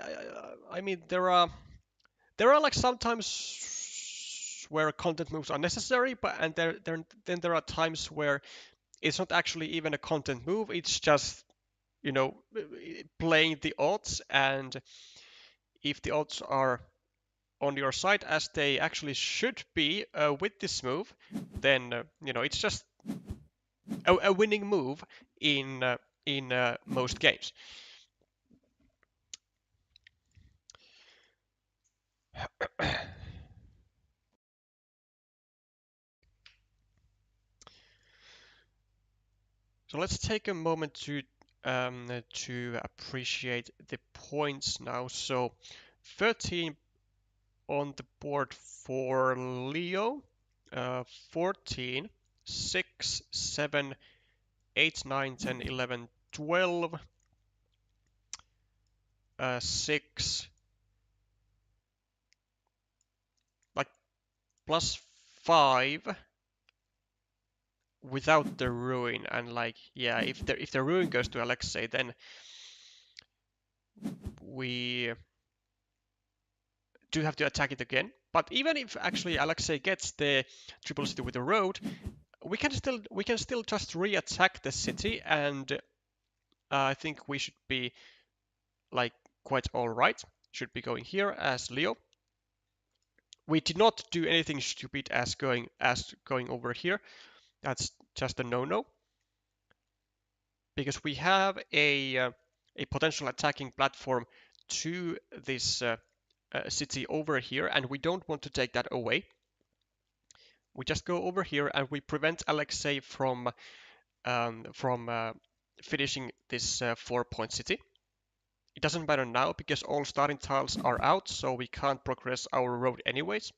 I mean there are like sometimes where content moves are necessary, but and then there are times where it's not actually even a content move. It's just you know playing the odds, and if the odds are on your side as they actually should be with this move, then it's just a winning move in most games. So let's take a moment to appreciate the points now. So 13 on the board for Leo, 14, 6, 7, 8, 9, 10, 11, 12, 6, like plus 5 without the ruin, and like yeah, if the ruin goes to Alexei, then we do have to attack it again. But even if actually Alexei gets the triple city with the road, we can still just re-attack the city, and I think we should be like quite all right. Should be going here as Leo. We did not do anything stupid as going over here. That's just a no-no, because we have a potential attacking platform to this city over here, and we don't want to take that away. We just go over here and we prevent Alexei from finishing this 4-point city. It doesn't matter now because all starting tiles are out, so we can't progress our road anyways.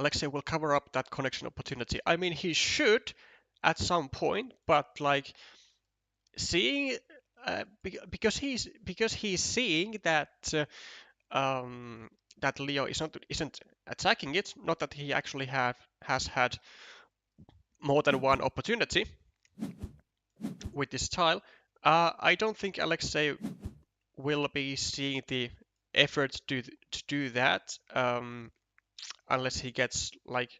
Alexei will cover up that connection opportunity. I mean, he should at some point, but like seeing because he's seeing that Leo isn't attacking it. Not that he actually has had more than one opportunity with this tile. I don't think Alexei will be seeing the effort to do that unless he gets like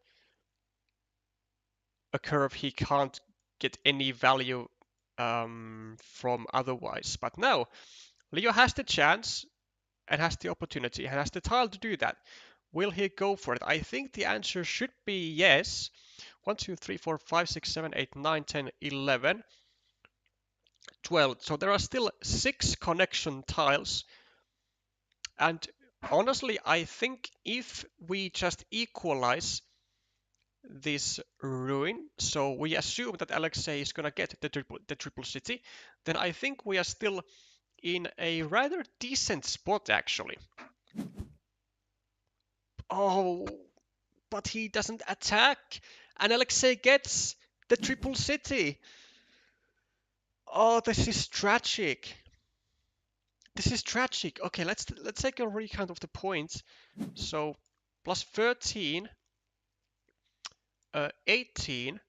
a curve he can't get any value from otherwise. But now Leo has the chance and has the opportunity and has the tile to do that. Will he go for it? I think the answer should be yes. 1, 2, 3, 4, 5, 6, 7, 8, 9, 10, 11, 12. So there are still 6 connection tiles. And honestly, I think if we just equalize this ruin, so we assume that Alexei is gonna get the triple city, then I think we are still in a rather decent spot actually. Oh, but he doesn't attack, and Alexei gets the triple city. Oh, this is tragic. This is tragic. Okay, let's take a recount of the points. So plus 13, 18,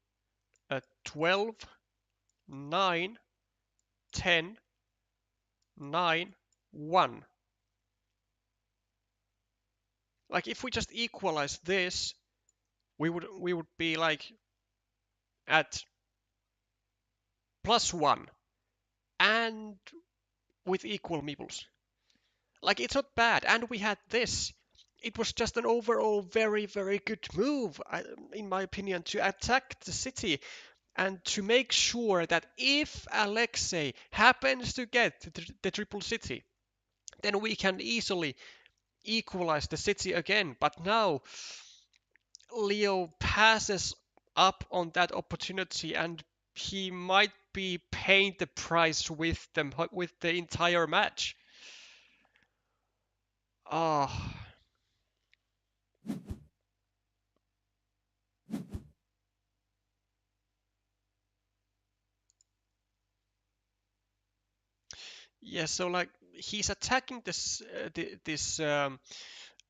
12, 9, 10, 9, 1. Like if we just equalize this, we would be like at plus 1 and with equal meeples. Like it's not bad, and we had this. It was just an overall very, very good move, in my opinion, to attack the city and to make sure that if Alexei happens to get the triple city, then we can easily equalize the city again. But now Leo passes up on that opportunity, and he might be paying the price with the entire match. Oh, yeah. So like he's attacking this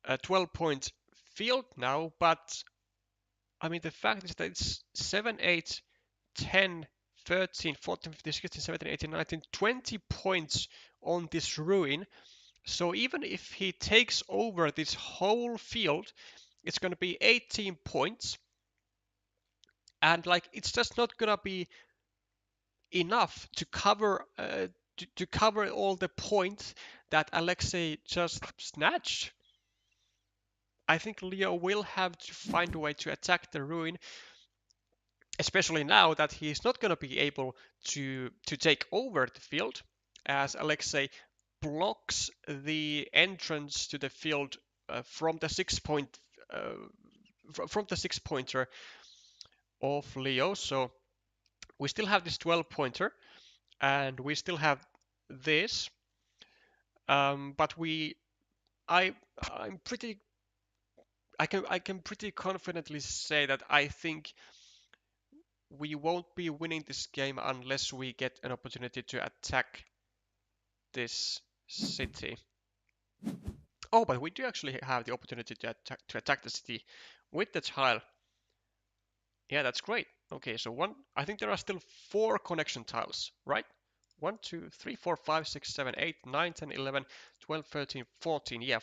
12-point field now, but I mean the fact is that it's 7, 8, 10, 13, 14, 15, 16, 17, 18, 19, 20 points on this ruin. So even if he takes over this whole field, it's going to be 18 points. And like it's just not going to be enough to cover all the points that Alexei just snatched. I think Leo will have to find a way to attack the ruin, especially now that he's not going to be able to take over the field, as Alexei blocks the entrance to the field from the 6-point from the 6-pointer of Leo. So we still have this 12-pointer, and we still have this, but I I'm pretty I can pretty confidently say that I think we won't be winning this game unless we get an opportunity to attack this city. Oh, but we do actually have the opportunity to attack the city with the tile. Yeah, that's great. Okay, so I think there are still 4 connection tiles, right? 1, 2, 3, 4, 5, 6, 7, 8, 9, 10, 11, 12, 13, 14. Yeah,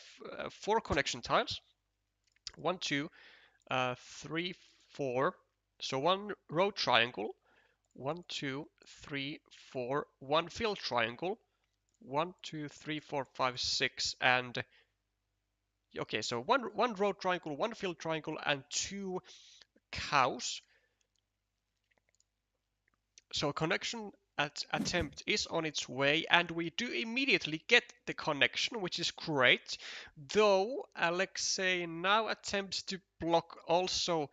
4 connection tiles. 1, 2, 3, 4. So one row triangle. 1, 2, 3, 4. One field triangle. 1, 2, 3, 4, 5, 6, and okay, so one row triangle, one field triangle, and 2 cows. So connection attempt is on its way, and we do immediately get the connection, which is great. Though Alexei now attempts to block also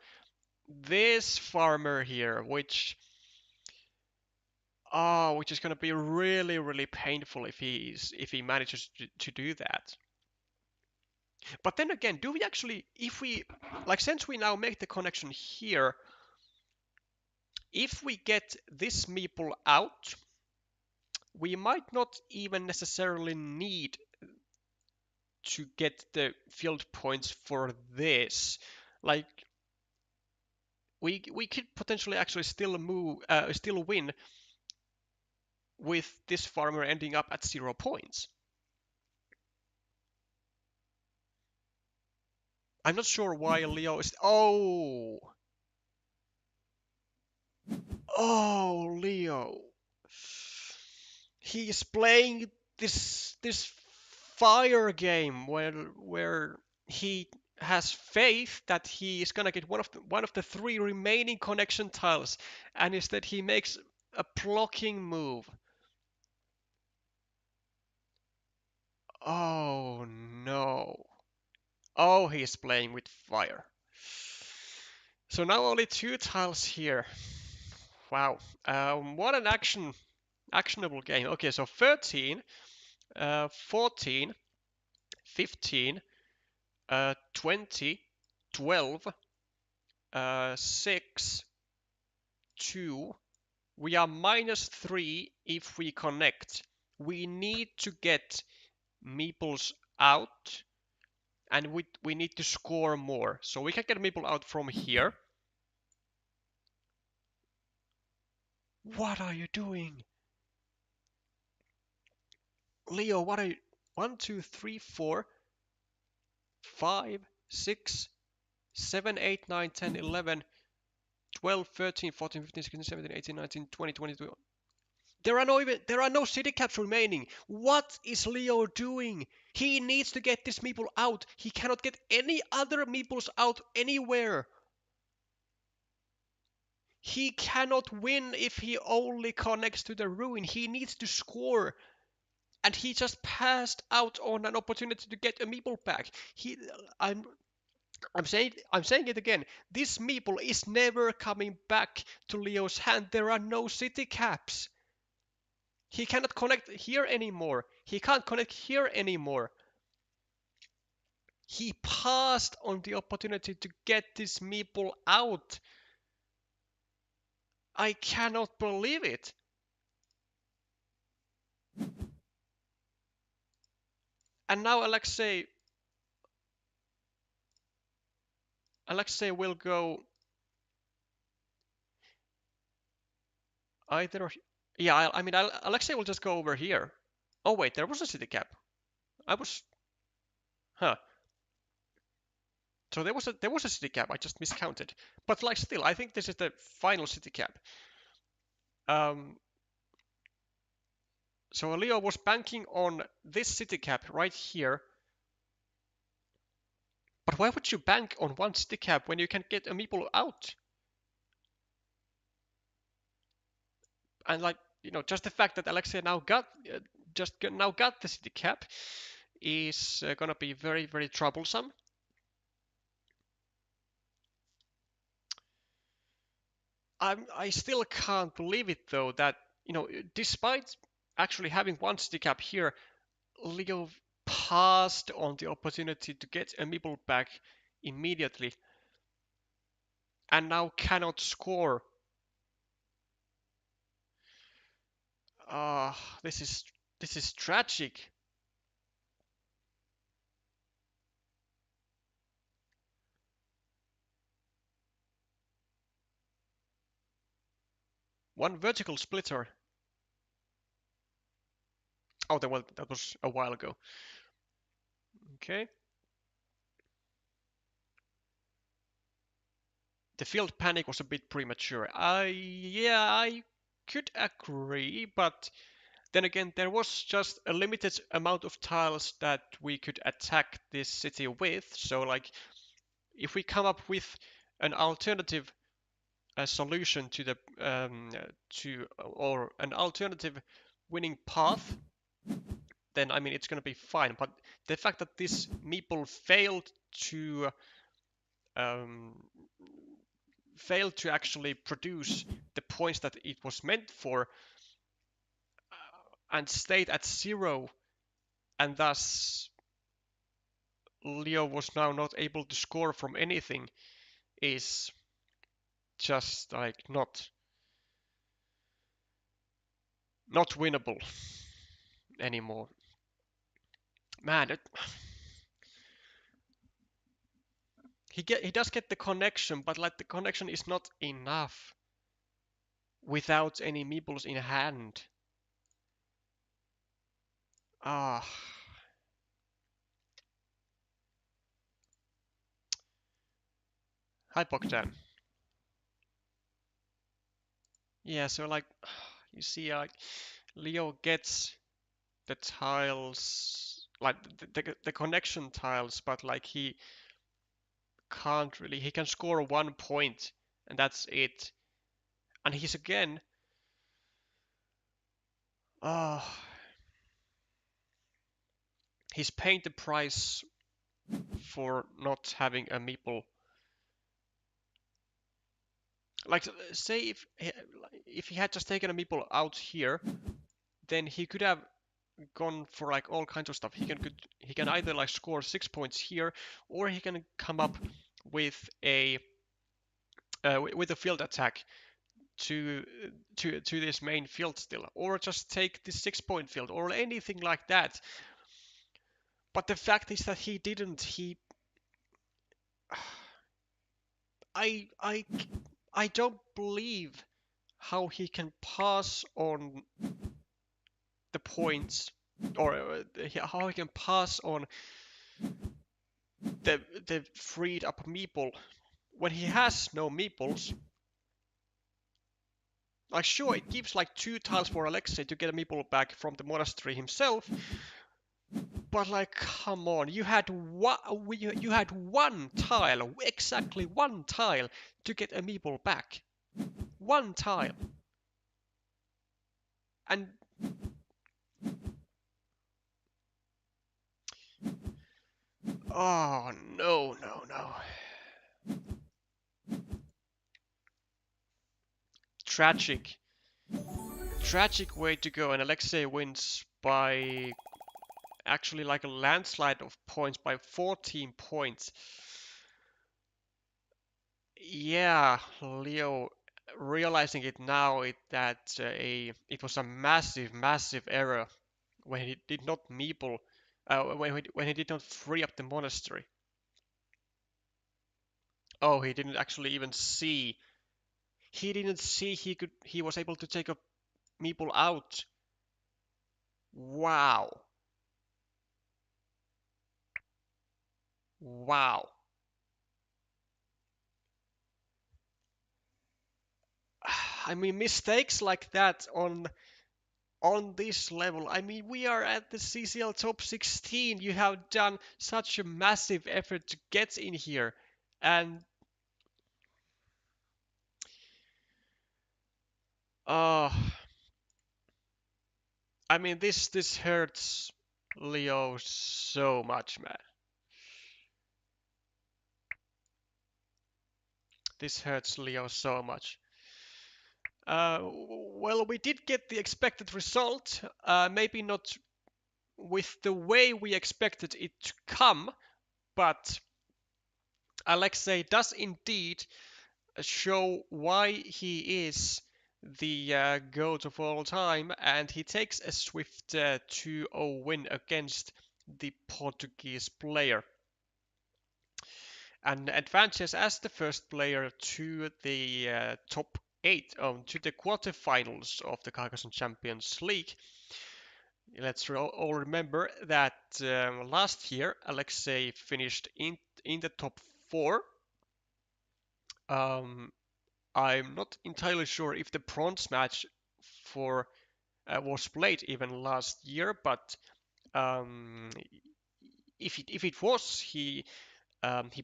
this farmer here, which is going to be really, really painful if he manages to do that. But then again, do we actually, if we, like, since we now make the connection here, if we get this meeple out, we might not even necessarily need to get the field points for this. Like, we could potentially actually still win with this farmer ending up at 0 points. I'm not sure why Leo is. Oh, Leo. He is playing this fire game where he has faith that he is gonna get one of the 3 remaining connection tiles, and instead he makes a blocking move. Oh no. Oh, he's playing with fire. So now only 2 tiles here. Wow. What an actionable game. Okay, so 13, 14, 15, 20, 12, 6, 2. We are -3 if we connect. We need to get meeples out, and we need to score more. So we can get meeple out from here. What are you doing? Leo, what are you? 1, 2, 3, 4, 5, 6, 7, 8, 9, 10, 11, 12, 13, 14, 15, 16, 17, 18, 19, 20, 22. There are no city caps remaining. What is Leo doing? He needs to get this meeple out. He cannot get any other meeples out anywhere. He cannot win if he only connects to the ruin. He needs to score. And he just passed out on an opportunity to get a meeple back. I'm I'm saying it again. This meeple is never coming back to Leo's hand. There are no city caps. He cannot connect here anymore. He can't connect here anymore. He passed on the opportunity to get this meeple out. I cannot believe it. And now Alexei will go either. Yeah, I mean, Alexei will just go over here. Oh wait, there was a city cap. I was, huh? So there was a city cap. I just miscounted. But like still, I think this is the final city cap. Um, so Leo was banking on this city cap right here. But why would you bank on one city cap when you can get a meeple out? And like, just the fact that Alexei now got the city cap is gonna be very, very troublesome. I still can't believe it though that despite actually having one city cap here, Leo passed on the opportunity to get a meeple back immediately, and now cannot score. This is tragic. One vertical splitter. Oh, that was a while ago. Okay. The field panic was a bit premature. I could agree, but then again, there was just a limited amount of tiles that we could attack this city with. So, like, if we come up with an alternative solution to the to or an alternative winning path, then I mean it's gonna be fine. But the fact that this meeple to um, failed to actually produce the points that it was meant for, and stayed at 0, and thus Leo was now not able to score from anything is just like not winnable anymore. Man, he does get the connection, but like the connection is not enough without any meeples in hand. Ah, hi Bogdan. Yeah, so like you see, like Leo gets the tiles, like the connection tiles, but like he can't really. He can score 1 point, and that's it. And he's again, uh, he's paying the price for not having a meeple. Like, say if he had just taken a meeple out here, then he could have gone for like all kinds of stuff. He can either like score 6 points here, or he can come up with a field attack to to this main field still, or just take the 6 point field or anything like that. But the fact is that he didn't. He I I I don't believe how he can pass on the points, or how he can pass on the freed up meeple when he has no meeples. Like, sure, it gives like 2 tiles for Alexei to get a meeple back from the monastery himself, but like, come on, you had 1 tile, exactly 1 tile to get a meeple back. 1 tile. And oh no, no, no. Tragic. Tragic way to go, and Alexei wins by actually like a landslide of points by 14 points. Yeah, Leo realizing it now it was a massive error when he did not meeple when he did not free up the monastery. Oh, he didn't actually even see. He didn't see he was able to take a meeple out. Wow. Wow. I mean, mistakes like that on this level. I mean, we are at the CCL top 16. You have done such a massive effort to get in here, and uh I mean, this hurts Leo so much, man. This hurts Leo so much. Well, we did get the expected result. Maybe not with the way we expected it to come, but Alexei does indeed show why he is the GOAT of all time, and he takes a swift 2-0 win against the Portuguese player and advances as the first player to the top 8, to the quarterfinals of the Carcassonne Champions League. Let's all remember that last year Alexei finished in the top 4. Um, I'm not entirely sure if the bronze match for was played even last year, but um, if it was, he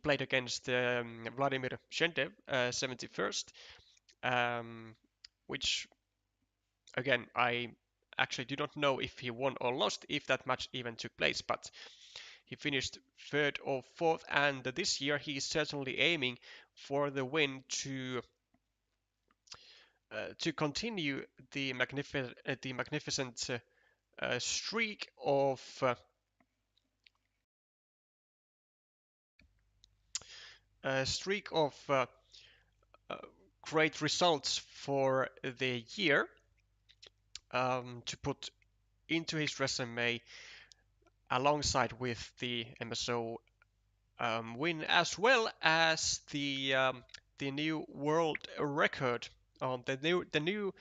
played against Vladimir Shendev, 71st, which again I actually do not know if he won or lost, if that match even took place, but he finished third or fourth, and this year he is certainly aiming for the win to continue the magnificent streak of streak of uh, great results for the year to put into his resume alongside with the MSO win, as well as the new world record, the new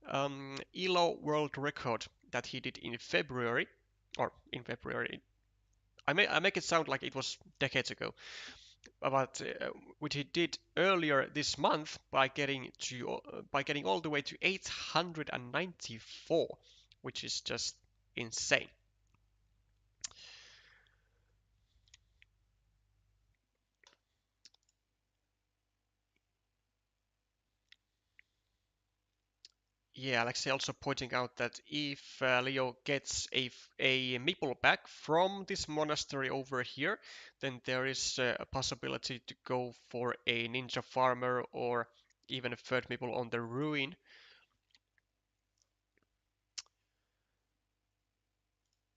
ELO world record that he did in February, or in February. I make it sound like it was decades ago, but which he did earlier this month by getting all the way to 894, which is just insane. Yeah, Alexei also pointing out that if Leo gets a meeple back from this monastery over here, then there is a possibility to go for a ninja farmer or even a third meeple on the ruin.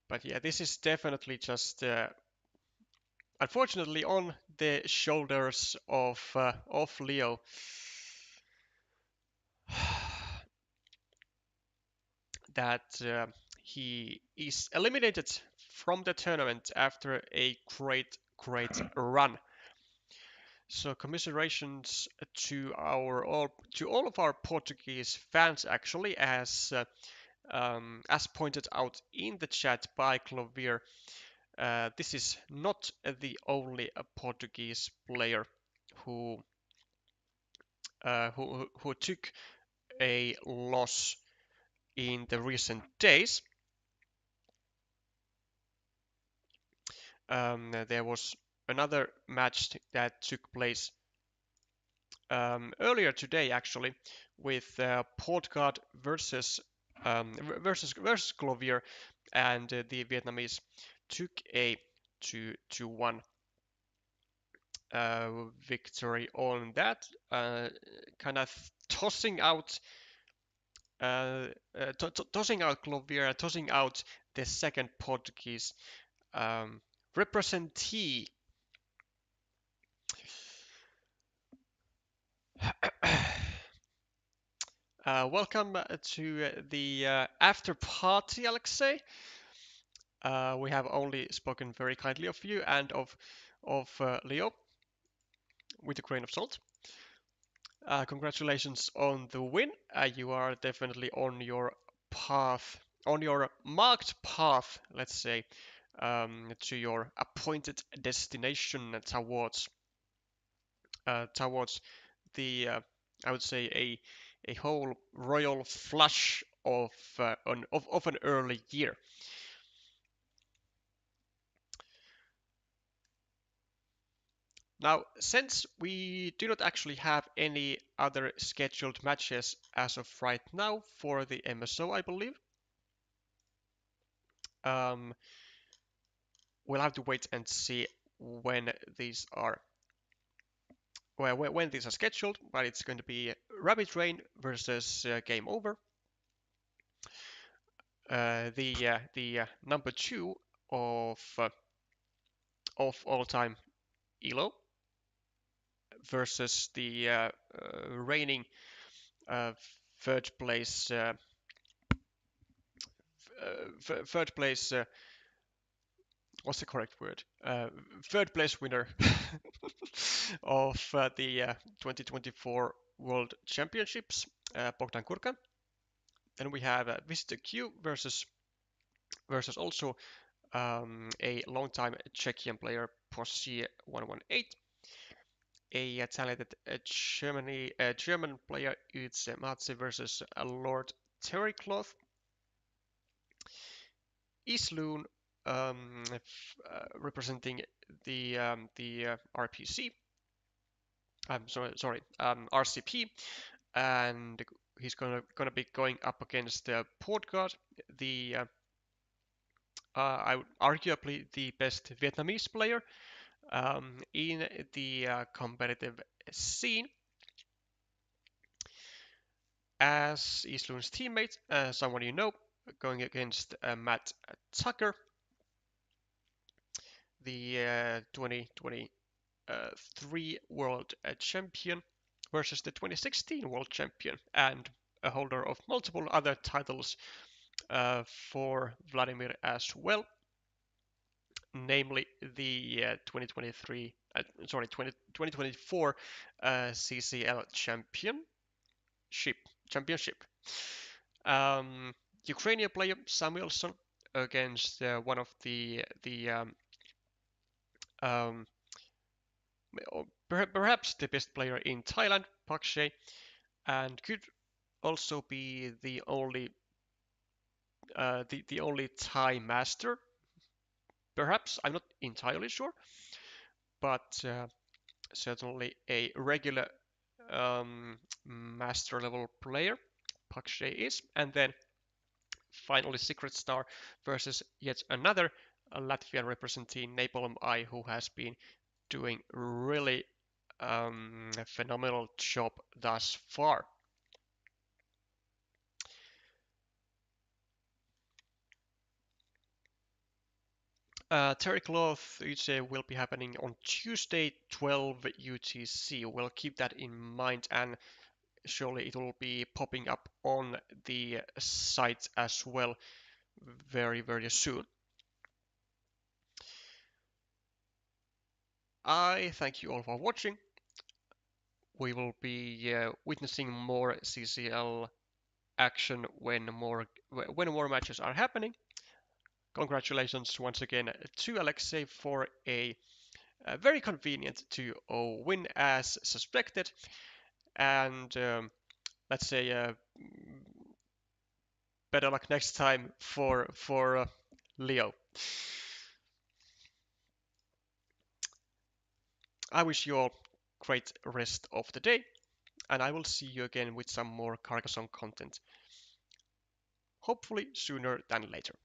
But yeah, this is definitely just unfortunately on the shoulders of Leo. That he is eliminated from the tournament after a great run. So commiserations to all of our Portuguese fans actually, as pointed out in the chat by Clovier. This is not the only Portuguese player who who took a loss in the recent days. There was another match that took place earlier today, actually, with Portugal versus Clovier, and the Vietnamese took a 2-1 victory on that, kind of uh, tossing out Clovier, tossing out the second Portuguese representee. Welcome to the after party, Alexei. We have only spoken very kindly of you and of Leo with a grain of salt. Congratulations on the win. You are definitely on your path, on your marked path, let's say, to your appointed destination towards the, I would say, a whole royal flush of an early year. Now, since we do not actually have any other scheduled matches as of right now for the MSO, I believe, um, we'll have to wait and see when these are when these are scheduled. But it's going to be Rabbit Rain versus Game Over, the number 2 of all time Elo versus the reigning uh, third place third place what's the correct word? Third place winner of the 2024 World Championships, Bogdan Kurka. Then we have Visitor Q versus also a long-time Czechian player, Porsche 118. A talented German player, it's Matze versus Lord Terrycloth. Isloon representing the RPC. I'm sorry, RCP, and he's gonna be going up against Portugal, the I would arguably the best Vietnamese player in the competitive scene. As Isloon's teammate, someone you know, going against Matt Tucker, the 2020 2023 world champion versus the 2016 world champion and a holder of multiple other titles for Vladimir as well, namely the 2024 CCL championship. Um, Ukrainian player Samuelson against one of um, perhaps the best player in Thailand, Pak Shea, and could also be the only Thai master. Perhaps I'm not entirely sure, but certainly a regular master level player. Pak Shea is, and then finally Secret Star versus yet another Latvian representing Napalm Eye, who has been doing really a phenomenal job thus far. Terry Cloth will be happening on Tuesday, 12 UTC. We'll keep that in mind, and surely it will be popping up on the site as well very, very soon. I thank you all for watching. We will be witnessing more CCL action when more matches are happening. Congratulations once again to Alexei for a very convenient 2-0 win as suspected, and let's say better luck next time for Leo. I wish you all great rest of the day, and I will see you again with some more Carcassonne content, hopefully sooner than later.